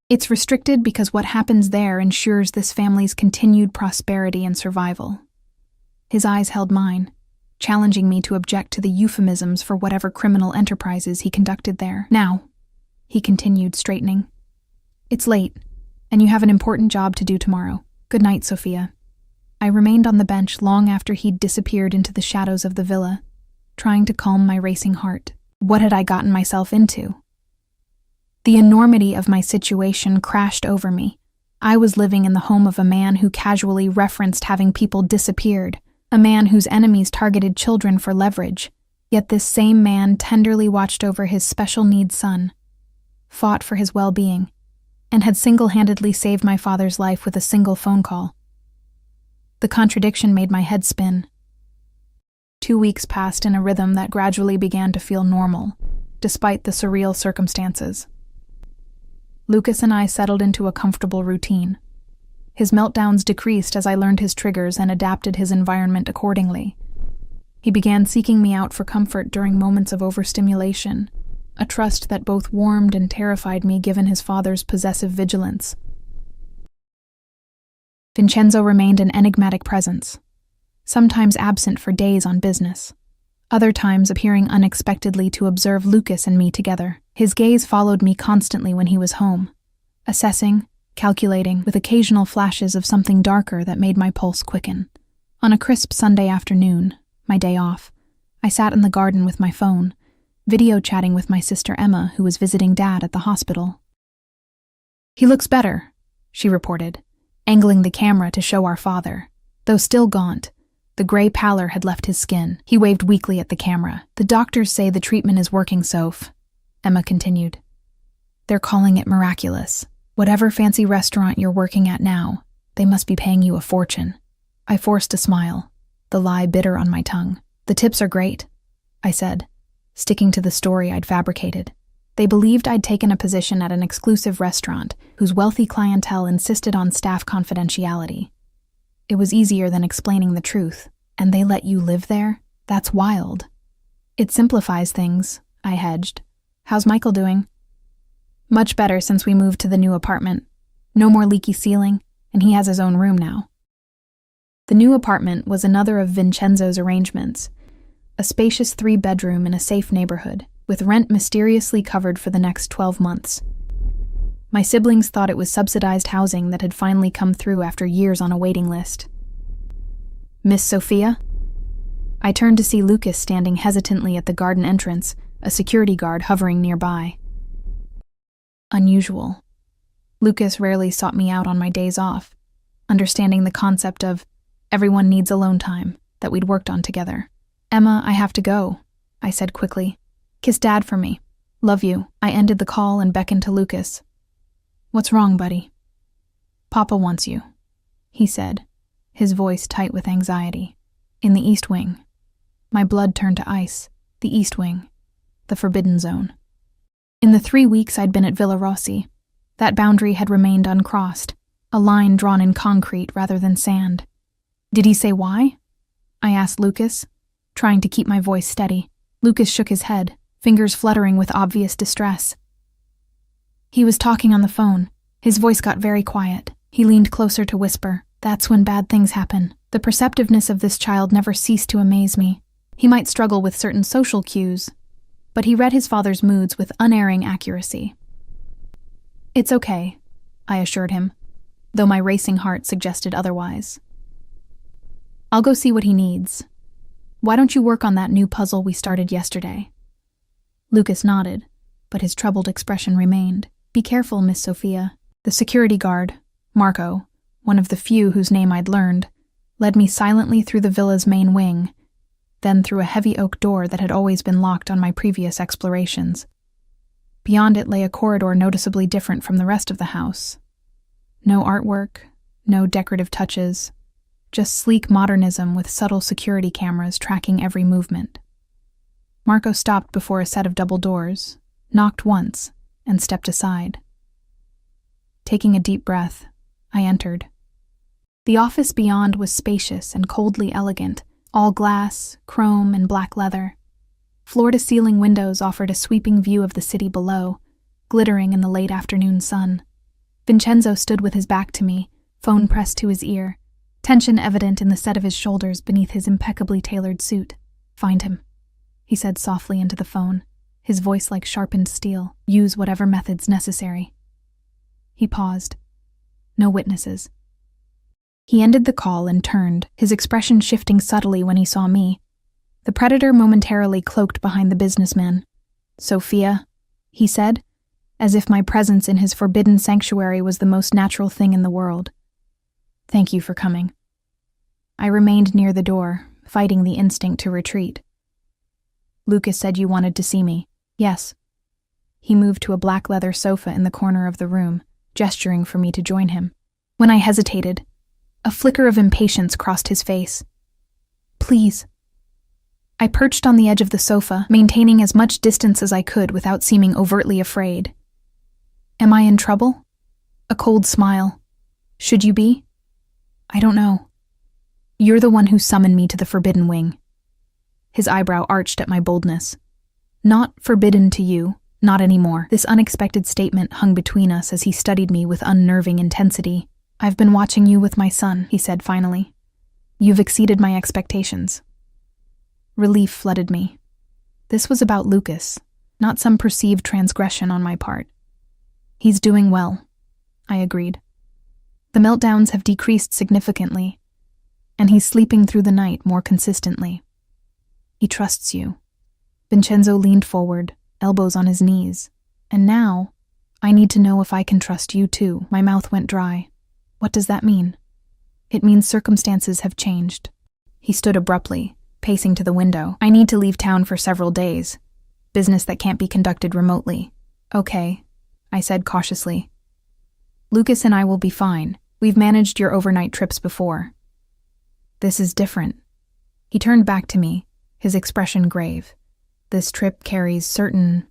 S1: It's restricted because what happens there ensures this family's continued prosperity and survival. His eyes held mine, challenging me to object to the euphemisms for whatever criminal enterprises he conducted there. Now, he continued, straightening. It's late, and you have an important job to do tomorrow. Good night, Sophia. I remained on the bench long after he'd disappeared into the shadows of the villa, trying to calm my racing heart. What had I gotten myself into? The enormity of my situation crashed over me. I was living in the home of a man who casually referenced having people disappeared, a man whose enemies targeted children for leverage, yet this same man tenderly watched over his special needs son, fought for his well-being, and had single-handedly saved my father's life with a single phone call. The contradiction made my head spin. 2 weeks passed in a rhythm that gradually began to feel normal, despite the surreal circumstances. Lucas and I settled into a comfortable routine. His meltdowns decreased as I learned his triggers and adapted his environment accordingly. He began seeking me out for comfort during moments of overstimulation, a trust that both warmed and terrified me given his father's possessive vigilance. Vincenzo remained an enigmatic presence, sometimes absent for days on business, other times appearing unexpectedly to observe Lucas and me together. His gaze followed me constantly when he was home, assessing, calculating, with occasional flashes of something darker that made my pulse quicken. On a crisp Sunday afternoon, my day off, I sat in the garden with my phone, video chatting with my sister Emma, who was visiting Dad at the hospital. He looks better, she reported, angling the camera to show our father. Though still gaunt, the gray pallor had left his skin. He waved weakly at the camera. The doctors say the treatment is working, Soph, Emma continued. They're calling it miraculous. Whatever fancy restaurant you're working at now, they must be paying you a fortune. I forced a smile, the lie bitter on my tongue. The tips are great, I said, sticking to the story I'd fabricated. They believed I'd taken a position at an exclusive restaurant whose wealthy clientele insisted on staff confidentiality. It was easier than explaining the truth. And they let you live there? That's wild. It simplifies things, I hedged. How's Michael doing? Much better since we moved to the new apartment. No more leaky ceiling, and he has his own room now. The new apartment was another of Vincenzo's arrangements, a spacious 3-bedroom in a safe neighborhood, with rent mysteriously covered for the next 12 months. My siblings thought it was subsidized housing that had finally come through after years on a waiting list. Miss Sophia? I turned to see Lucas standing hesitantly at the garden entrance, a security guard hovering nearby. Unusual. Lucas rarely sought me out on my days off, understanding the concept of everyone needs alone time that we'd worked on together. Emma, I have to go, I said quickly. Kiss Dad for me. Love you. I ended the call and beckoned to Lucas. What's wrong, buddy? Papa wants you, he said, his voice tight with anxiety. In the East Wing. My blood turned to ice. The East Wing. The Forbidden Zone. In the 3 weeks I'd been at Villa Rossi, that boundary had remained uncrossed, a line drawn in concrete rather than sand. Did he say why? I asked Lucas, trying to keep my voice steady. Lucas shook his head, fingers fluttering with obvious distress. He was talking on the phone. His voice got very quiet. He leaned closer to whisper. That's when bad things happen. The perceptiveness of this child never ceased to amaze me. He might struggle with certain social cues, but he read his father's moods with unerring accuracy. It's okay, I assured him, though my racing heart suggested otherwise. I'll go see what he needs. Why don't you work on that new puzzle we started yesterday? Lucas nodded, but his troubled expression remained. Be careful, Miss Sophia. The security guard, Marco, one of the few whose name I'd learned, led me silently through the villa's main wing, then through a heavy oak door that had always been locked on my previous explorations. Beyond it lay a corridor noticeably different from the rest of the house. No artwork, no decorative touches, just sleek modernism with subtle security cameras tracking every movement. Marco stopped before a set of double doors, knocked once, and stepped aside. Taking a deep breath, I entered. The office beyond was spacious and coldly elegant, all glass, chrome, and black leather. Floor-to-ceiling windows offered a sweeping view of the city below, glittering in the late afternoon sun. Vincenzo stood with his back to me, phone pressed to his ear, tension evident in the set of his shoulders beneath his impeccably tailored suit. Find him, he said softly into the phone, his voice like sharpened steel. Use whatever methods necessary. He paused. No witnesses. He ended the call and turned, his expression shifting subtly when he saw me. The predator momentarily cloaked behind the businessman. Sophia, he said, as if my presence in his forbidden sanctuary was the most natural thing in the world. Thank you for coming. I remained near the door, fighting the instinct to retreat. Lucas said you wanted to see me. Yes. He moved to a black leather sofa in the corner of the room, gesturing for me to join him. When I hesitated, a flicker of impatience crossed his face. Please. I perched on the edge of the sofa, maintaining as much distance as I could without seeming overtly afraid. Am I in trouble? A cold smile. Should you be? I don't know. You're the one who summoned me to the Forbidden Wing. His eyebrow arched at my boldness. Not forbidden to you, not anymore. This unexpected statement hung between us as he studied me with unnerving intensity. I've been watching you with my son, he said finally. You've exceeded my expectations. Relief flooded me. This was about Lucas, not some perceived transgression on my part. He's doing well, I agreed. The meltdowns have decreased significantly, and he's sleeping through the night more consistently. He trusts you. Vincenzo leaned forward, elbows on his knees. And now, I need to know if I can trust you too. My mouth went dry. What does that mean? It means circumstances have changed. He stood abruptly, pacing to the window. I need to leave town for several days. Business that can't be conducted remotely. Okay, I said cautiously. Lucas and I will be fine. We've managed your overnight trips before. This is different. He turned back to me, his expression grave. This trip carries certain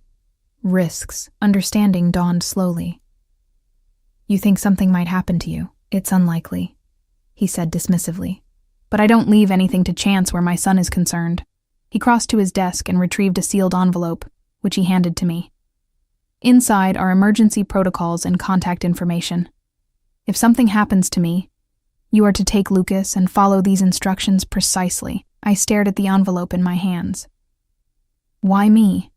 S1: Risks. Understanding dawned slowly. You think something might happen to you. It's unlikely, he said dismissively. But I don't leave anything to chance where my son is concerned. He crossed to his desk and retrieved a sealed envelope, which he handed to me. Inside are emergency protocols and contact information. If something happens to me, you are to take Lucas and follow these instructions precisely. I stared at the envelope in my hands. Why me?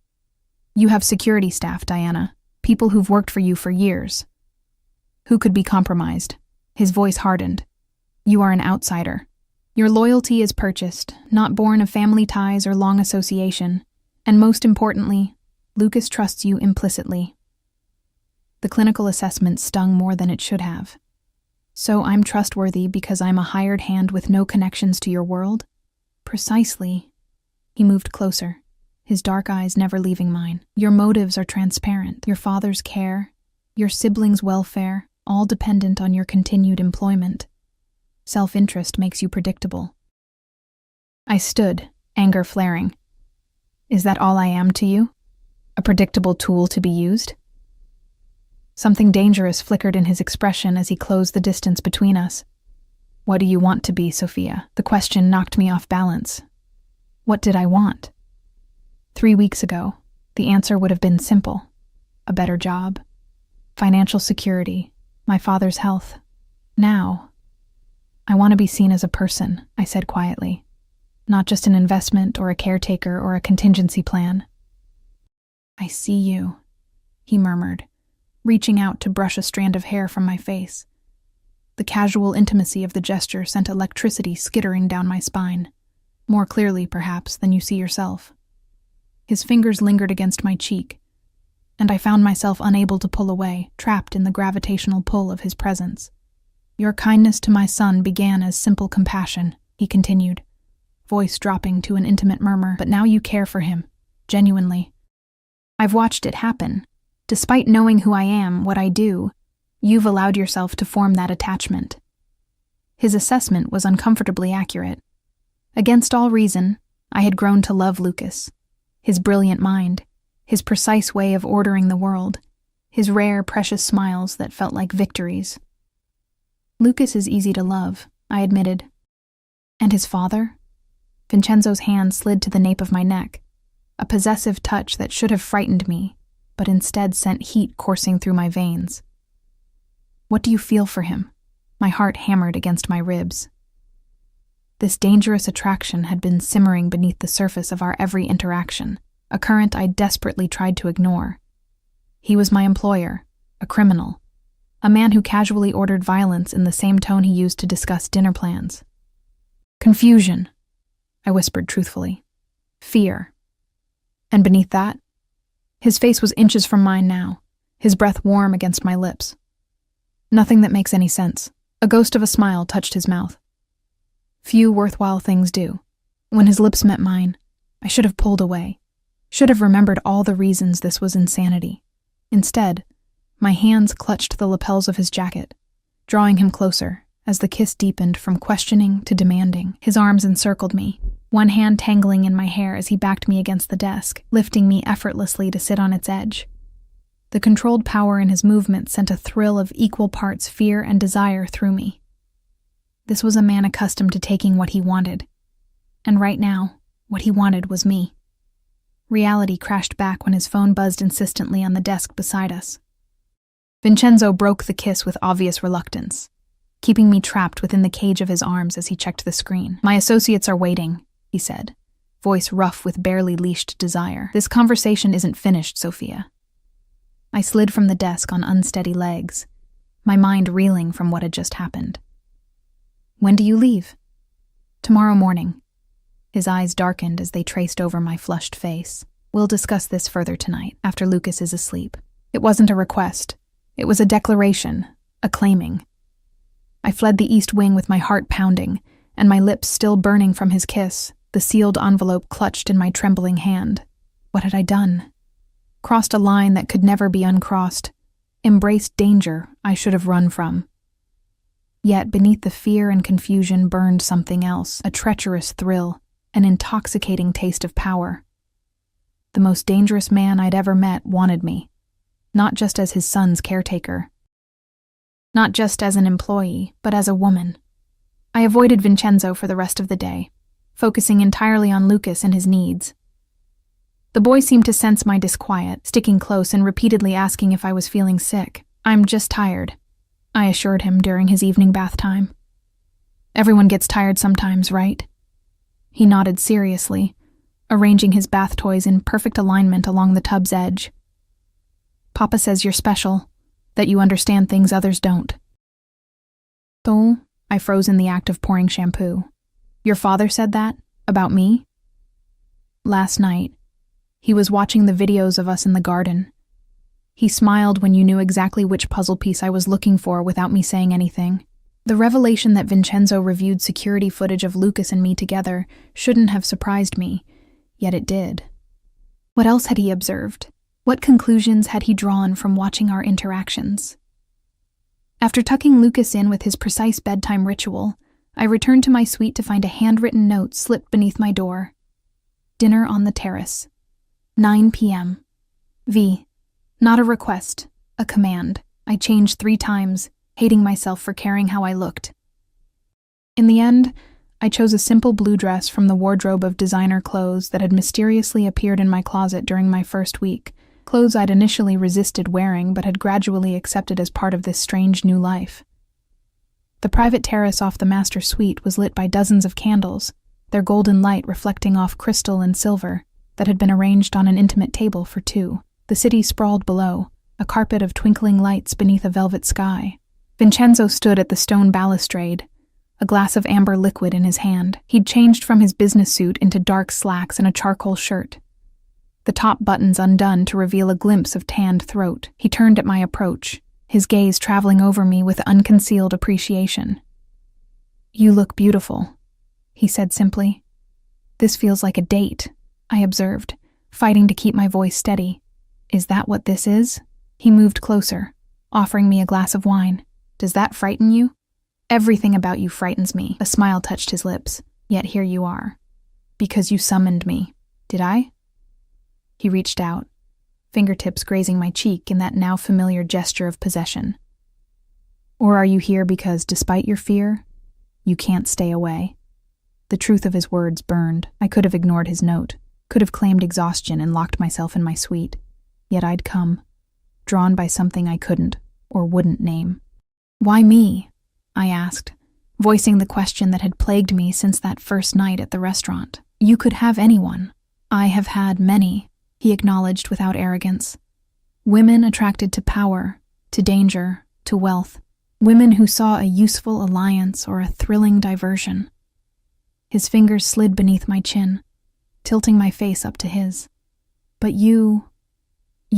S1: You have security staff, Diana. People who've worked for you for years. Who could be compromised? His voice hardened. You are an outsider. Your loyalty is purchased, not born of family ties or long association. And most importantly, Lucas trusts you implicitly. The clinical assessment stung more than it should have. So I'm trustworthy because I'm a hired hand with no connections to your world? Precisely. He moved closer, his dark eyes never leaving mine. Your motives are transparent. Your father's care, your siblings' welfare, all dependent on your continued employment. Self-interest makes you predictable. I stood, anger flaring. Is that all I am to you? A predictable tool to be used? Something dangerous flickered in his expression as he closed the distance between us. What do you want to be, Sophia? The question knocked me off balance. What did I want? 3 weeks ago, the answer would have been simple. A better job, financial security, my father's health. Now, I want to be seen as a person, I said quietly. Not just an investment or a caretaker or a contingency plan. I see you, he murmured, reaching out to brush a strand of hair from my face. The casual intimacy of the gesture sent electricity skittering down my spine, more clearly, perhaps, than you see yourself. His fingers lingered against my cheek, and I found myself unable to pull away, trapped in the gravitational pull of his presence. Your kindness to my son began as simple compassion, he continued, voice dropping to an intimate murmur, but now you care for him, genuinely. I've watched it happen. Despite knowing who I am, what I do, you've allowed yourself to form that attachment. His assessment was uncomfortably accurate. Against all reason, I had grown to love Lucas. His brilliant mind, his precise way of ordering the world, his rare, precious smiles that felt like victories. Lucas is easy to love, I admitted. And his father? Vincenzo's hand slid to the nape of my neck, a possessive touch that should have frightened me, but instead sent heat coursing through my veins. What do you feel for him? My heart hammered against my ribs. This dangerous attraction had been simmering beneath the surface of our every interaction, a current I desperately tried to ignore. He was my employer, a criminal, a man who casually ordered violence in the same tone he used to discuss dinner plans. Confusion, I whispered truthfully. Fear. And beneath that, his face was inches from mine now, his breath warm against my lips. Nothing that makes any sense. A ghost of a smile touched his mouth. Few worthwhile things do. When his lips met mine, I should have pulled away, should have remembered all the reasons this was insanity. Instead, my hands clutched the lapels of his jacket, drawing him closer as the kiss deepened from questioning to demanding. His arms encircled me, one hand tangling in my hair as he backed me against the desk, lifting me effortlessly to sit on its edge. The controlled power in his movement sent a thrill of equal parts fear and desire through me. This was a man accustomed to taking what he wanted, and right now, what he wanted was me. Reality crashed back when his phone buzzed insistently on the desk beside us. Vincenzo broke the kiss with obvious reluctance, keeping me trapped within the cage of his arms as he checked the screen. My associates are waiting, he said, voice rough with barely leashed desire. This conversation isn't finished, Sophia. I slid from the desk on unsteady legs, my mind reeling from what had just happened. When do you leave? Tomorrow morning. His eyes darkened as they traced over my flushed face. We'll discuss this further tonight, after Lucas is asleep. It wasn't a request. It was a declaration, a claiming. I fled the east wing with my heart pounding, and my lips still burning from his kiss, the sealed envelope clutched in my trembling hand. What had I done? Crossed a line that could never be uncrossed, embraced danger I should have run from. Yet beneath the fear and confusion burned something else, a treacherous thrill, an intoxicating taste of power. The most dangerous man I'd ever met wanted me, not just as his son's caretaker, not just as an employee, but as a woman. I avoided Vincenzo for the rest of the day, focusing entirely on Lucas and his needs. The boy seemed to sense my disquiet, sticking close and repeatedly asking if I was feeling sick. "I'm just tired," I assured him during his evening bath time. "Everyone gets tired sometimes, right?" He nodded seriously, arranging his bath toys in perfect alignment along the tub's edge. "Papa says you're special, that you understand things others don't." "Oh," I froze in the act of pouring shampoo. "Your father said that? About me?" "Last night. He was watching the videos of us in the garden. He smiled when you knew exactly which puzzle piece I was looking for without me saying anything. The revelation that Vincenzo reviewed security footage of Lucas and me together shouldn't have surprised me, yet it did. What else had he observed? What conclusions had he drawn from watching our interactions? After tucking Lucas in with his precise bedtime ritual, I returned to my suite to find a handwritten note slipped beneath my door. "Dinner on the terrace. 9 p.m. V. Not a request, a command. I changed 3 times, hating myself for caring how I looked. In the end, I chose a simple blue dress from the wardrobe of designer clothes that had mysteriously appeared in my closet during my first week, clothes I'd initially resisted wearing but had gradually accepted as part of this strange new life. The private terrace off the master suite was lit by dozens of candles, their golden light reflecting off crystal and silver that had been arranged on an intimate table for 2. The city sprawled below, a carpet of twinkling lights beneath a velvet sky. Vincenzo stood at the stone balustrade, a glass of amber liquid in his hand. He'd changed from his business suit into dark slacks and a charcoal shirt, the top buttons undone to reveal a glimpse of tanned throat. He turned at my approach, his gaze traveling over me with unconcealed appreciation. "You look beautiful," he said simply. "This feels like a date," I observed, fighting to keep my voice steady. "Is that what this is?" He moved closer, offering me a glass of wine. "Does that frighten you?" "Everything about you frightens me." A smile touched his lips. "Yet here you are. Because you summoned me." "Did I?" He reached out, fingertips grazing my cheek in that now familiar gesture of possession. "Or are you here because, despite your fear, you can't stay away?" The truth of his words burned. I could have ignored his note, could have claimed exhaustion and locked myself in my suite. Yet I'd come, drawn by something I couldn't or wouldn't name. "Why me?" I asked, voicing the question that had plagued me since that first night at the restaurant. "You could have anyone. I have had many," he acknowledged without arrogance. "Women attracted to power, to danger, to wealth. Women who saw a useful alliance or a thrilling diversion." His fingers slid beneath my chin, tilting my face up to his. "But you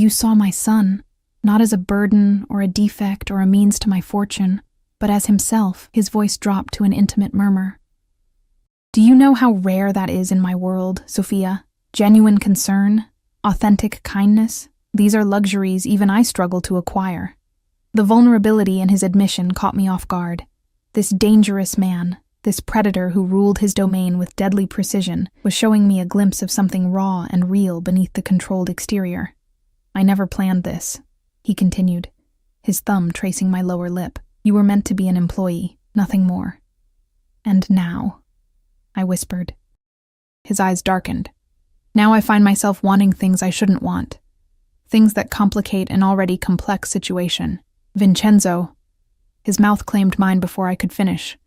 S1: saw my son, not as a burden or a defect or a means to my fortune, but as himself." His voice dropped to an intimate murmur. "Do you know how rare that is in my world, Sophia? Genuine concern, authentic kindness, these are luxuries even I struggle to acquire." The vulnerability in his admission caught me off guard. This dangerous man, this predator who ruled his domain with deadly precision, was showing me a glimpse of something raw and real beneath the controlled exterior. "I never planned this," he continued, his thumb tracing my lower lip. "You were meant to be an employee, nothing more." "And now?" I whispered. His eyes darkened. "Now I find myself wanting things I shouldn't want. Things that complicate an already complex situation. Vincenzo." His mouth claimed mine before I could finish,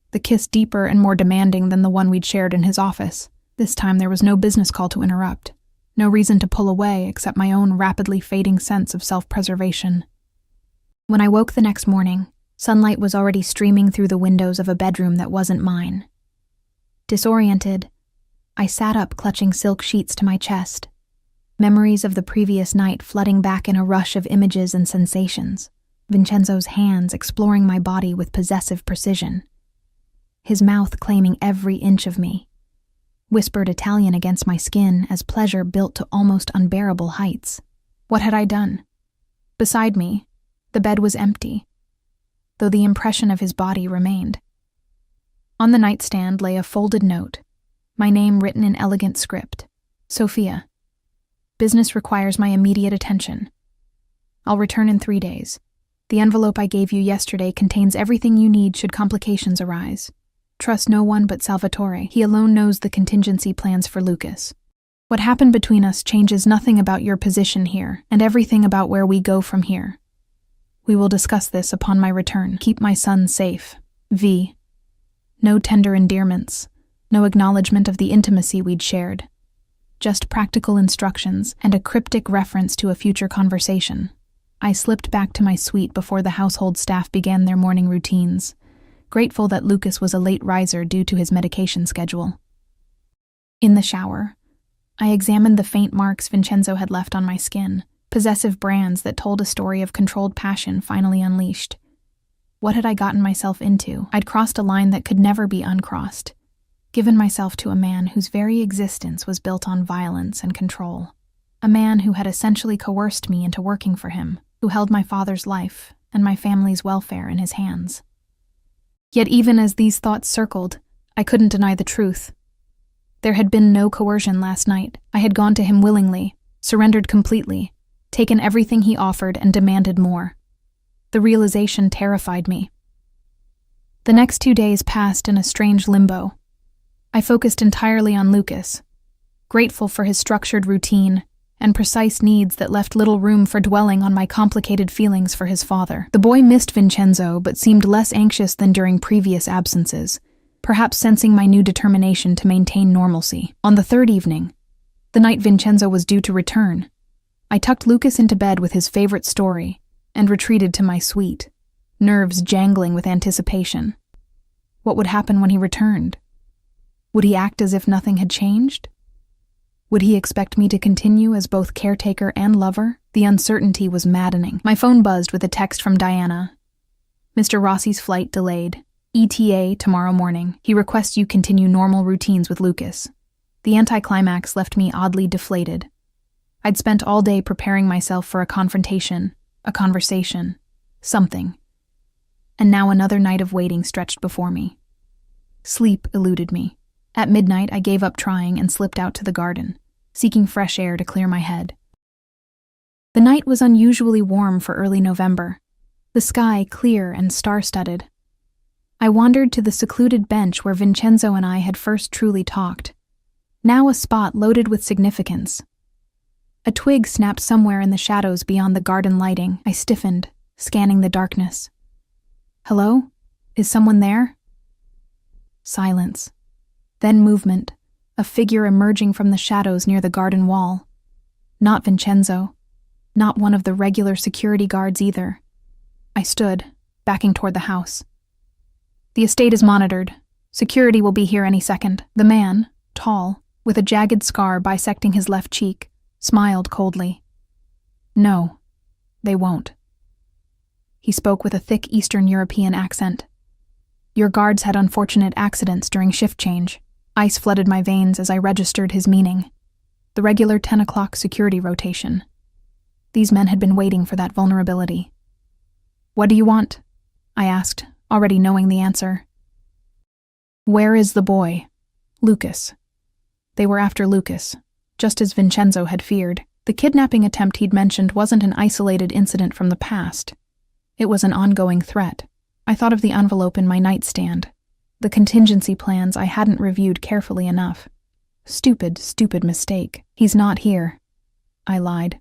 S1: the kiss deeper and more demanding than the one we'd shared in his office. This time there was no business call to interrupt, no reason to pull away except my own rapidly fading sense of self-preservation. When I woke the next morning, sunlight was already streaming through the windows of a bedroom that wasn't mine. Disoriented, I sat up clutching silk sheets to my chest, memories of the previous night flooding back in a rush of images and sensations, Vincenzo's hands exploring my body with possessive precision, his mouth claiming every inch of me, whispered Italian against my skin as pleasure built to almost unbearable heights. What had I done? Beside me, the bed was empty, though the impression of his body remained. On the nightstand lay a folded note, my name written in elegant script, Sophia. Business requires my immediate attention. I'll return in 3 days. The envelope I gave you yesterday contains everything you need should complications arise. Trust no one but Salvatore. He alone knows the contingency plans for Lucas. What happened between us changes nothing about your position here, and everything about where we go from here. We will discuss this upon my return. Keep my son safe. V. No tender endearments. No acknowledgement of the intimacy we'd shared. Just practical instructions and a cryptic reference to a future conversation. I slipped back to my suite before the household staff began their morning routines, grateful that Lucas was a late riser due to his medication schedule. In the shower, I examined the faint marks Vincenzo had left on my skin, possessive brands that told a story of controlled passion finally unleashed. What had I gotten myself into? I'd crossed a line that could never be uncrossed, given myself to a man whose very existence was built on violence and control. A man who had essentially coerced me into working for him, who held my father's life and my family's welfare in his hands. Yet even as these thoughts circled, I couldn't deny the truth. There had been no coercion last night. I had gone to him willingly, surrendered completely, taken everything he offered and demanded more. The realization terrified me. The next 2 days passed in a strange limbo. I focused entirely on Lucas, grateful for his structured routine and precise needs that left little room for dwelling on my complicated feelings for his father. The boy missed Vincenzo but seemed less anxious than during previous absences, perhaps sensing my new determination to maintain normalcy. On the third evening, the night Vincenzo was due to return, I tucked Lucas into bed with his favorite story and retreated to my suite, nerves jangling with anticipation. What would happen when he returned? Would he act as if nothing had changed? Would he expect me to continue as both caretaker and lover? The uncertainty was maddening. My phone buzzed with a text from Diana. Mr. Rossi's flight delayed. ETA tomorrow morning. He requests you continue normal routines with Lucas. The anticlimax left me oddly deflated. I'd spent all day preparing myself for a confrontation, a conversation, something. And now another night of waiting stretched before me. Sleep eluded me. At midnight, I gave up trying and slipped out to the garden, seeking fresh air to clear my head. The night was unusually warm for early November, the sky clear and star-studded. I wandered to the secluded bench where Vincenzo and I had first truly talked, now a spot loaded with significance. A twig snapped somewhere in the shadows beyond the garden lighting. I stiffened, scanning the darkness. Hello? Is someone there? Silence. Then movement, a figure emerging from the shadows near the garden wall. Not Vincenzo. Not one of the regular security guards either. I stood, backing toward the house. The estate is monitored. Security will be here any second. The man, tall, with a jagged scar bisecting his left cheek, smiled coldly. No, they won't. He spoke with a thick Eastern European accent. Your guards had unfortunate accidents during shift change. Ice flooded my veins as I registered his meaning. The regular 10 o'clock security rotation. These men had been waiting for that vulnerability. What do you want? I asked, already knowing the answer. Where is the boy? Lucas. They were after Lucas, just as Vincenzo had feared. The kidnapping attempt he'd mentioned wasn't an isolated incident from the past. It was an ongoing threat. I thought of the envelope in my nightstand. The contingency plans I hadn't reviewed carefully enough. Stupid mistake. He's not here. I lied.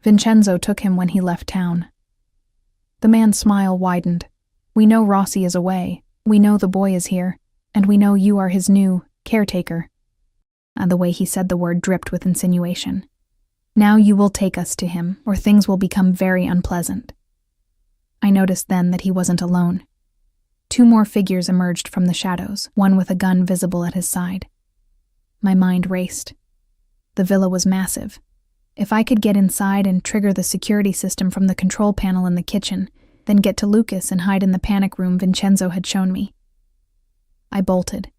S1: Vincenzo took him when he left town. The man's smile widened. We know Rossi is away. We know the boy is here. And we know you are his new caretaker. And the way he said the word dripped with insinuation. Now you will take us to him, or things will become very unpleasant. I noticed then that he wasn't alone. 2 more figures emerged from the shadows, one with a gun visible at his side. My mind raced. The villa was massive. If I could get inside and trigger the security system from the control panel in the kitchen, then get to Lucas and hide in the panic room Vincenzo had shown me. I bolted.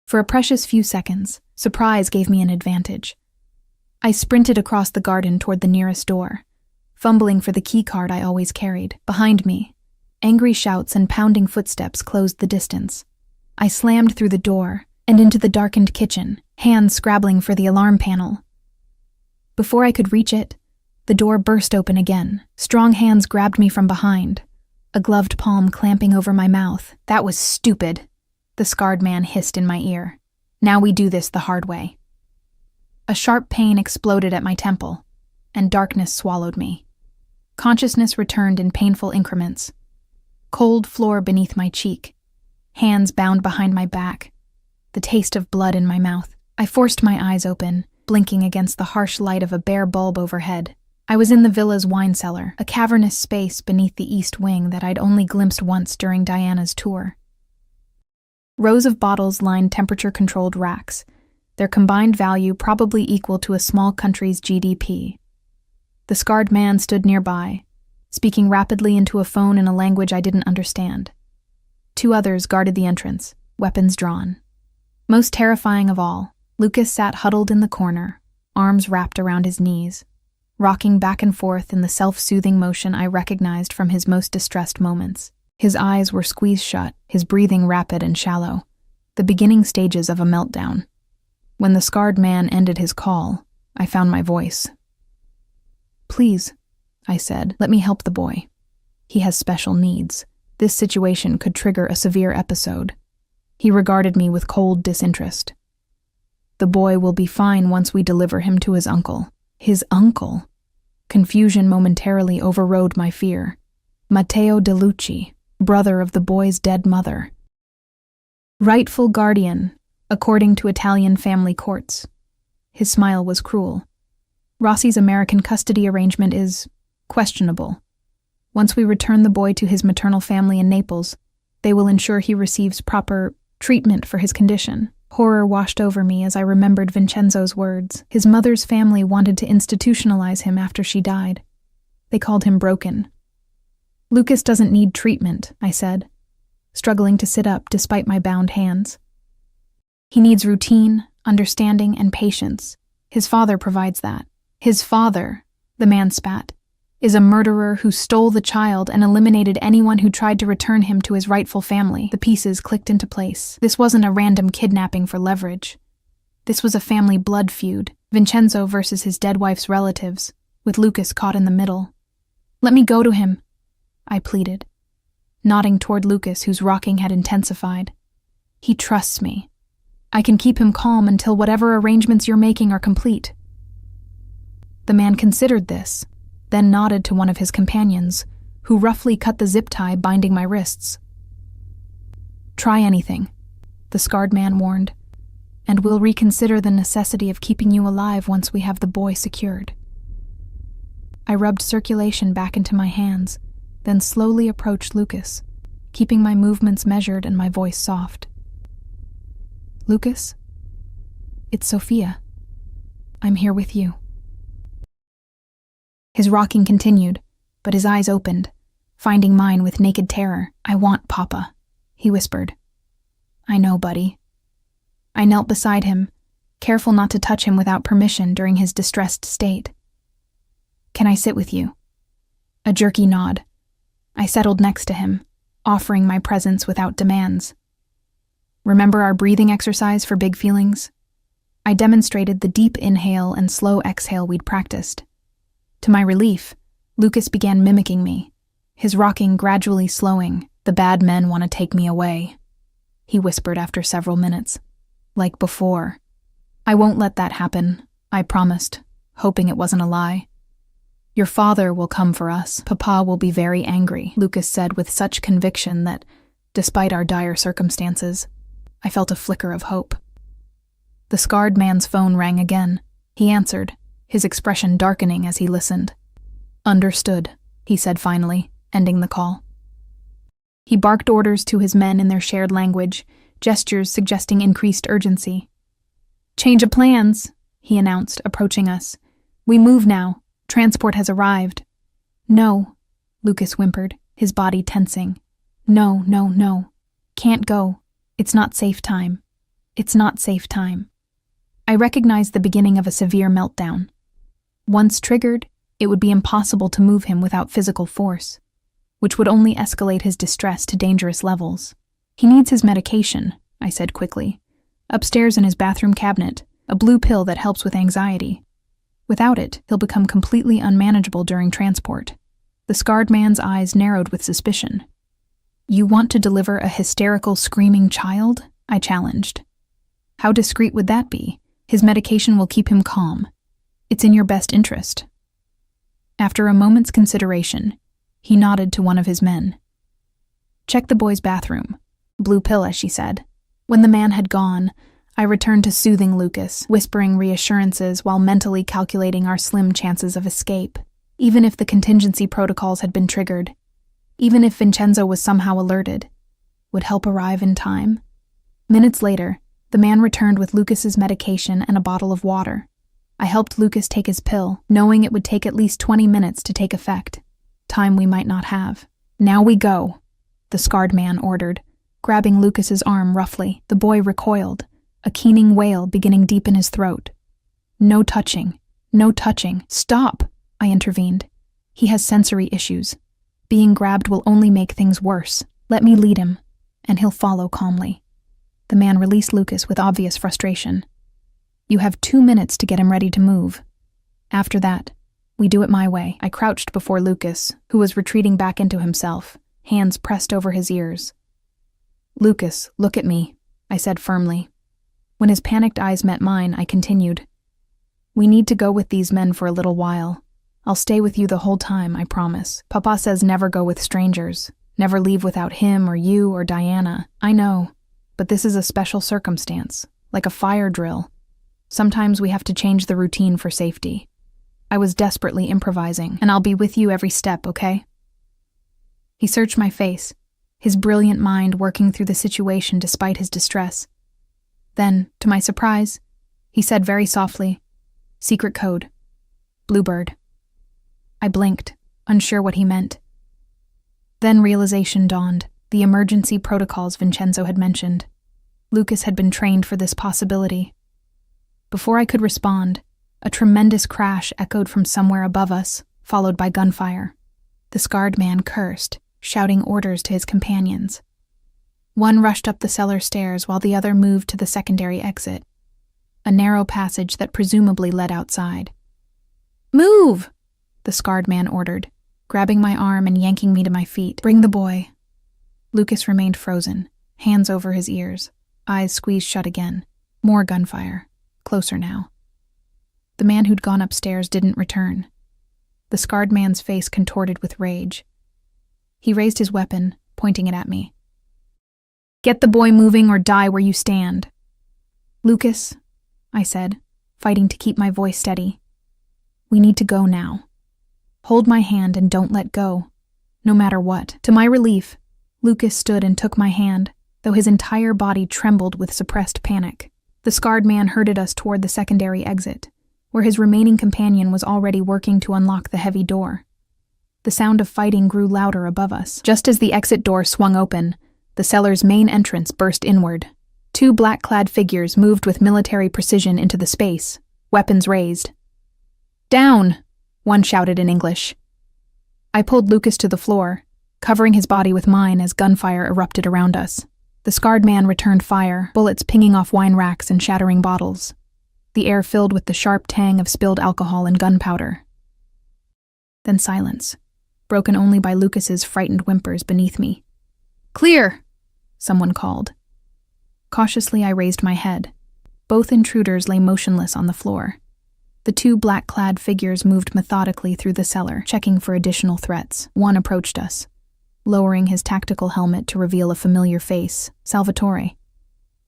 S1: For a precious few seconds, surprise gave me an advantage. I sprinted across the garden toward the nearest door, fumbling for the key card I always carried. Behind me, angry shouts and pounding footsteps closed the distance. I slammed through the door and into the darkened kitchen, hands scrabbling for the alarm panel. Before I could reach it, the door burst open again. Strong hands grabbed me from behind, a gloved palm clamping over my mouth. "That was stupid," the scarred man hissed in my ear. "Now we do this the hard way." A sharp pain exploded at my temple, and darkness swallowed me. Consciousness returned in painful increments. Cold floor beneath my cheek, hands bound behind my back, the taste of blood in my mouth. I forced my eyes open, blinking against the harsh light of a bare bulb overhead. I was in the villa's wine cellar, a cavernous space beneath the east wing that I'd only glimpsed once during Diana's tour. Rows of bottles lined temperature-controlled racks, their combined value probably equal to a small country's GDP. The scarred man stood nearby, speaking rapidly into a phone in a language I didn't understand. 2 others guarded the entrance, weapons drawn. Most terrifying of all, Lucas sat huddled in the corner, arms wrapped around his knees, rocking back and forth in the self-soothing motion I recognized from his most distressed moments. His eyes were squeezed shut, his breathing rapid and shallow, the beginning stages of a meltdown. When the scarred man ended his call, I found my voice. "Please," I said, "let me help the boy. He has special needs. This situation could trigger a severe episode." He regarded me with cold disinterest. "The boy will be fine once we deliver him to his uncle." His uncle? Confusion momentarily overrode my fear. Matteo DeLucci, brother of the boy's dead mother. Rightful guardian, according to Italian family courts. His smile was cruel. "Rossi's American custody arrangement is questionable. Once we return the boy to his maternal family in Naples, they will ensure he receives proper treatment for his condition." Horror washed over me as I remembered Vincenzo's words. His mother's family wanted to institutionalize him after she died. They called him broken. "Lucas doesn't need treatment," I said, struggling to sit up despite my bound hands. "He needs routine, understanding, and patience. His father provides that." "His father," the man spat, "is a murderer who stole the child and eliminated anyone who tried to return him to his rightful family." The pieces clicked into place. This wasn't a random kidnapping for leverage. This was a family blood feud, Vincenzo versus his dead wife's relatives, with Lucas caught in the middle. "Let me go to him," I pleaded, nodding toward Lucas, whose rocking had intensified. "He trusts me. I can keep him calm until whatever arrangements you're making are complete." The man considered this, then nodded to one of his companions, who roughly cut the zip tie binding my wrists. "Try anything," the scarred man warned, "and we'll reconsider the necessity of keeping you alive once we have the boy secured." I rubbed circulation back into my hands, then slowly approached Lucas, keeping my movements measured and my voice soft. "Lucas, it's Sophia. I'm here with you." His rocking continued, but his eyes opened, finding mine with naked terror. "I want Papa," he whispered. "I know, buddy." I knelt beside him, careful not to touch him without permission during his distressed state. "Can I sit with you?" A jerky nod. I settled next to him, offering my presence without demands. "Remember our breathing exercise for big feelings?" I demonstrated the deep inhale and slow exhale we'd practiced. To my relief, Lucas began mimicking me, his rocking gradually slowing. "The bad men want to take me away," he whispered after several minutes. "Like before." "I won't let that happen," I promised, hoping it wasn't a lie. "Your father will come for us. Papa will be very angry," Lucas said with such conviction that, despite our dire circumstances, I felt a flicker of hope. The scarred man's phone rang again. He answered, his expression darkening as he listened. "Understood," he said finally, ending the call. He barked orders to his men in their shared language, gestures suggesting increased urgency. "Change of plans," he announced, approaching us. "We move now. Transport has arrived." "No," Lucas whimpered, his body tensing. "No, no, no. Can't go. It's not safe time. It's not safe time." I recognized the beginning of a severe meltdown. Once triggered, it would be impossible to move him without physical force, which would only escalate his distress to dangerous levels. "He needs his medication," I said quickly. "Upstairs in his bathroom cabinet, a blue pill that helps with anxiety." Without it, he'll become completely unmanageable during transport. The scarred man's eyes narrowed with suspicion. You want to deliver a hysterical, screaming child? I challenged. How discreet would that be? His medication will keep him calm. It's in your best interest. After a moment's consideration, he nodded to one of his men. Check the boy's bathroom. Blue pill, as she said. When the man had gone, I returned to soothing Lucas, whispering reassurances while mentally calculating our slim chances of escape. Even if the contingency protocols had been triggered, even if Vincenzo was somehow alerted, would help arrive in time? Minutes later, the man returned with Lucas's medication and a bottle of water. I helped Lucas take his pill, knowing it would take at least 20 minutes to take effect. Time we might not have. Now we go, the scarred man ordered, grabbing Lucas's arm roughly. The boy recoiled, a keening wail beginning deep in his throat. No touching. No touching. Stop, I intervened. He has sensory issues. Being grabbed will only make things worse. Let me lead him, and he'll follow calmly. The man released Lucas with obvious frustration. You have 2 minutes to get him ready to move. After that, we do it my way. I crouched before Lucas, who was retreating back into himself, hands pressed over his ears. Lucas, look at me, I said firmly. When his panicked eyes met mine, I continued. We need to go with these men for a little while. I'll stay with you the whole time, I promise. Papa says never go with strangers, never leave without him or you or Diana. I know, but this is a special circumstance, like a fire drill. Sometimes we have to change the routine for safety. I was desperately improvising, and I'll be with you every step, okay? He searched my face, his brilliant mind working through the situation despite his distress. Then, to my surprise, he said very softly, "Secret code. Bluebird." I blinked, unsure what he meant. Then realization dawned, the emergency protocols Vincenzo had mentioned. Lucas had been trained for this possibility. Before I could respond, a tremendous crash echoed from somewhere above us, followed by gunfire. The scarred man cursed, shouting orders to his companions. One rushed up the cellar stairs while the other moved to the secondary exit, a narrow passage that presumably led outside. "Move!" the scarred man ordered, grabbing my arm and yanking me to my feet. "Bring the boy." Lucas remained frozen, hands over his ears, eyes squeezed shut again. More gunfire, closer now. The man who'd gone upstairs didn't return. The scarred man's face contorted with rage. He raised his weapon, pointing it at me. "Get the boy moving or die where you stand." "Lucas," I said, fighting to keep my voice steady. "We need to go now. Hold my hand and don't let go, no matter what." To my relief, Lucas stood and took my hand, though his entire body trembled with suppressed panic. The scarred man herded us toward the secondary exit, where his remaining companion was already working to unlock the heavy door. The sound of fighting grew louder above us. Just as the exit door swung open, the cellar's main entrance burst inward. 2 black-clad figures moved with military precision into the space, weapons raised. "Down!" one shouted in English. I pulled Lucas to the floor, covering his body with mine as gunfire erupted around us. The scarred man returned fire, bullets pinging off wine racks and shattering bottles. The air filled with the sharp tang of spilled alcohol and gunpowder. Then silence, broken only by Lucas's frightened whimpers beneath me. "Clear!" someone called. Cautiously, I raised my head. Both intruders lay motionless on the floor. The 2 black-clad figures moved methodically through the cellar, checking for additional threats. One approached us, lowering his tactical helmet to reveal a familiar face, Salvatore,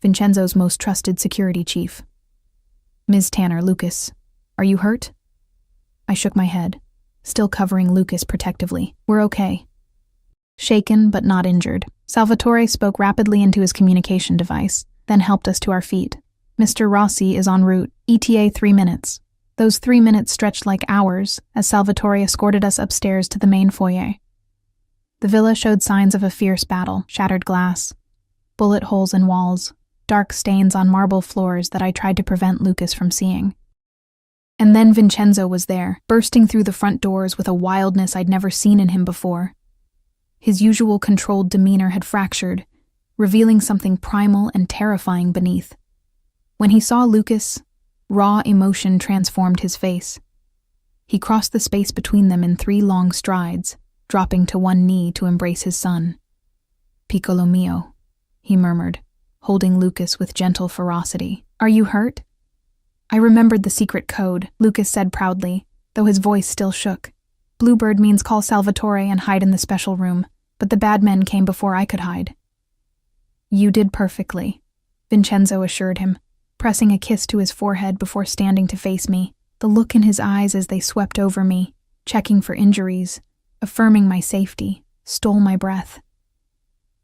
S1: Vincenzo's most trusted security chief. "Ms. Tanner, Lucas, are you hurt?" I shook my head, still covering Lucas protectively. "We're okay." Shaken but not injured, Salvatore spoke rapidly into his communication device, then helped us to our feet. "Mr. Rossi is en route. ETA 3 minutes. Those 3 minutes stretched like hours as Salvatore escorted us upstairs to the main foyer. The villa showed signs of a fierce battle: shattered glass, bullet holes in walls, dark stains on marble floors that I tried to prevent Lucas from seeing. And then Vincenzo was there, bursting through the front doors with a wildness I'd never seen in him before. His usual controlled demeanor had fractured, revealing something primal and terrifying beneath. When he saw Lucas, raw emotion transformed his face. He crossed the space between them in 3 long strides, dropping to one knee to embrace his son. "Piccolo mio," he murmured, holding Lucas with gentle ferocity. "Are you hurt?" "I remembered the secret code," Lucas said proudly, though his voice still shook. "Bluebird means call Salvatore and hide in the special room, but the bad men came before I could hide." "You did perfectly," Vincenzo assured him, pressing a kiss to his forehead before standing to face me, the look in his eyes as they swept over me, checking for injuries, affirming my safety, stole my breath.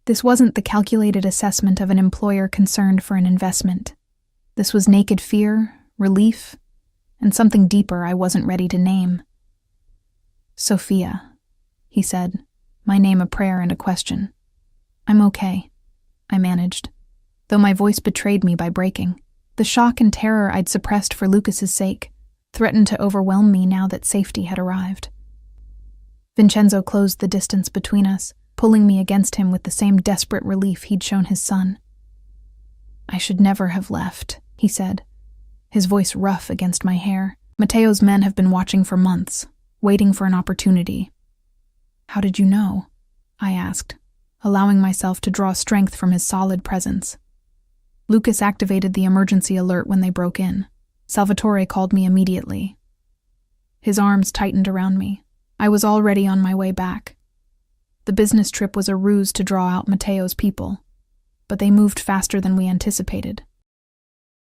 S1: This wasn't the calculated assessment of an employer concerned for an investment. This was naked fear, relief, and something deeper I wasn't ready to name. "Sophia," he said, my name a prayer and a question. "I'm okay," I managed, though my voice betrayed me by breaking. The shock and terror I'd suppressed for Lucas's sake threatened to overwhelm me now that safety had arrived. Vincenzo closed the distance between us, pulling me against him with the same desperate relief he'd shown his son. "I should never have left," he said, his voice rough against my hair. "Matteo's men have been watching for months, waiting for an opportunity." "How did you know?" I asked, allowing myself to draw strength from his solid presence. "Lucas activated the emergency alert when they broke in. Salvatore called me immediately." His arms tightened around me. I was already on my way back. The business trip was a ruse to draw out Matteo's people, but they moved faster than we anticipated.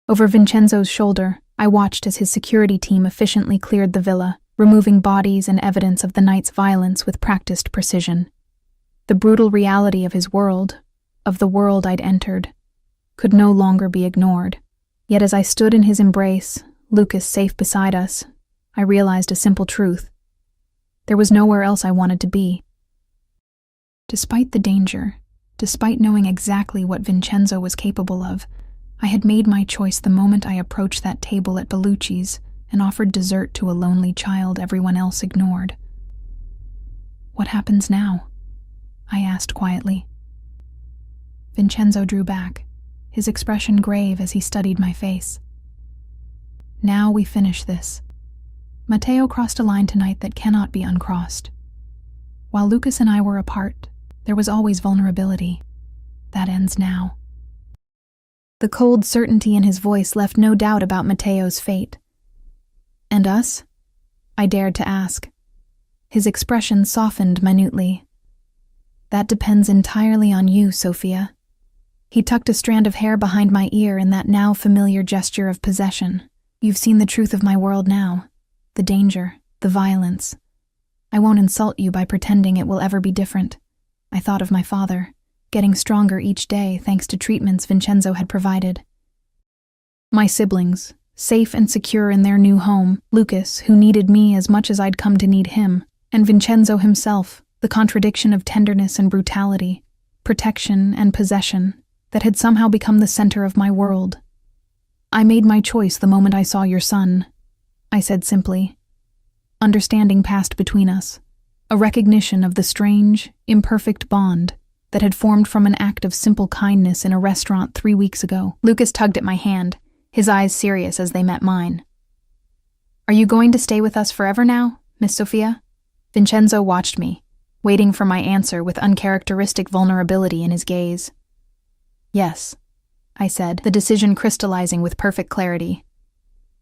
S1: Over Vincenzo's shoulder, I watched as his security team efficiently cleared the villa, removing bodies and evidence of the night's violence with practiced precision. The brutal reality of his world, of the world I'd entered, could no longer be ignored. Yet as I stood in his embrace, Lucas safe beside us, I realized a simple truth. There was nowhere else I wanted to be. Despite the danger, despite knowing exactly what Vincenzo was capable of, I had made my choice the moment I approached that table at Bellucci's and offered dessert to a lonely child everyone else ignored. "What happens now?" I asked quietly. Vincenzo drew back, his expression grave as he studied my face. "Now we finish this. Matteo crossed a line tonight that cannot be uncrossed. While Lucas and I were apart, there was always vulnerability. That ends now." The cold certainty in his voice left no doubt about Matteo's fate. "And us?" I dared to ask. His expression softened minutely. "That depends entirely on you, Sophia." He tucked a strand of hair behind my ear in that now familiar gesture of possession. "You've seen the truth of my world now. The danger, the violence. I won't insult you by pretending it will ever be different. I thought of my father, getting stronger each day thanks to treatments Vincenzo had provided. My siblings, safe and secure in their new home, Lucas, who needed me as much as I'd come to need him, and Vincenzo himself, the contradiction of tenderness and brutality, protection and possession, that had somehow become the center of my world. I made my choice the moment I saw your son," I said simply. Understanding passed between us, a recognition of the strange, imperfect bond that had formed from an act of simple kindness in a restaurant 3 weeks ago. Lucas tugged at my hand, his eyes serious as they met mine. "Are you going to stay with us forever now, Miss Sophia?" Vincenzo watched me, waiting for my answer with uncharacteristic vulnerability in his gaze. "Yes," I said, the decision crystallizing with perfect clarity.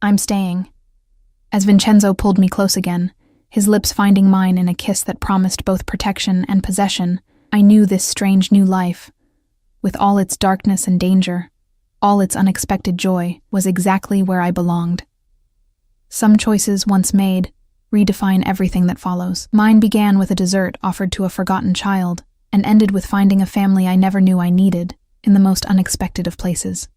S1: "I'm staying." As Vincenzo pulled me close again, his lips finding mine in a kiss that promised both protection and possession, I knew this strange new life, with all its darkness and danger, all its unexpected joy, was exactly where I belonged. Some choices, once made, redefine everything that follows. Mine began with a dessert offered to a forgotten child, and ended with finding a family I never knew I needed, in the most unexpected of places.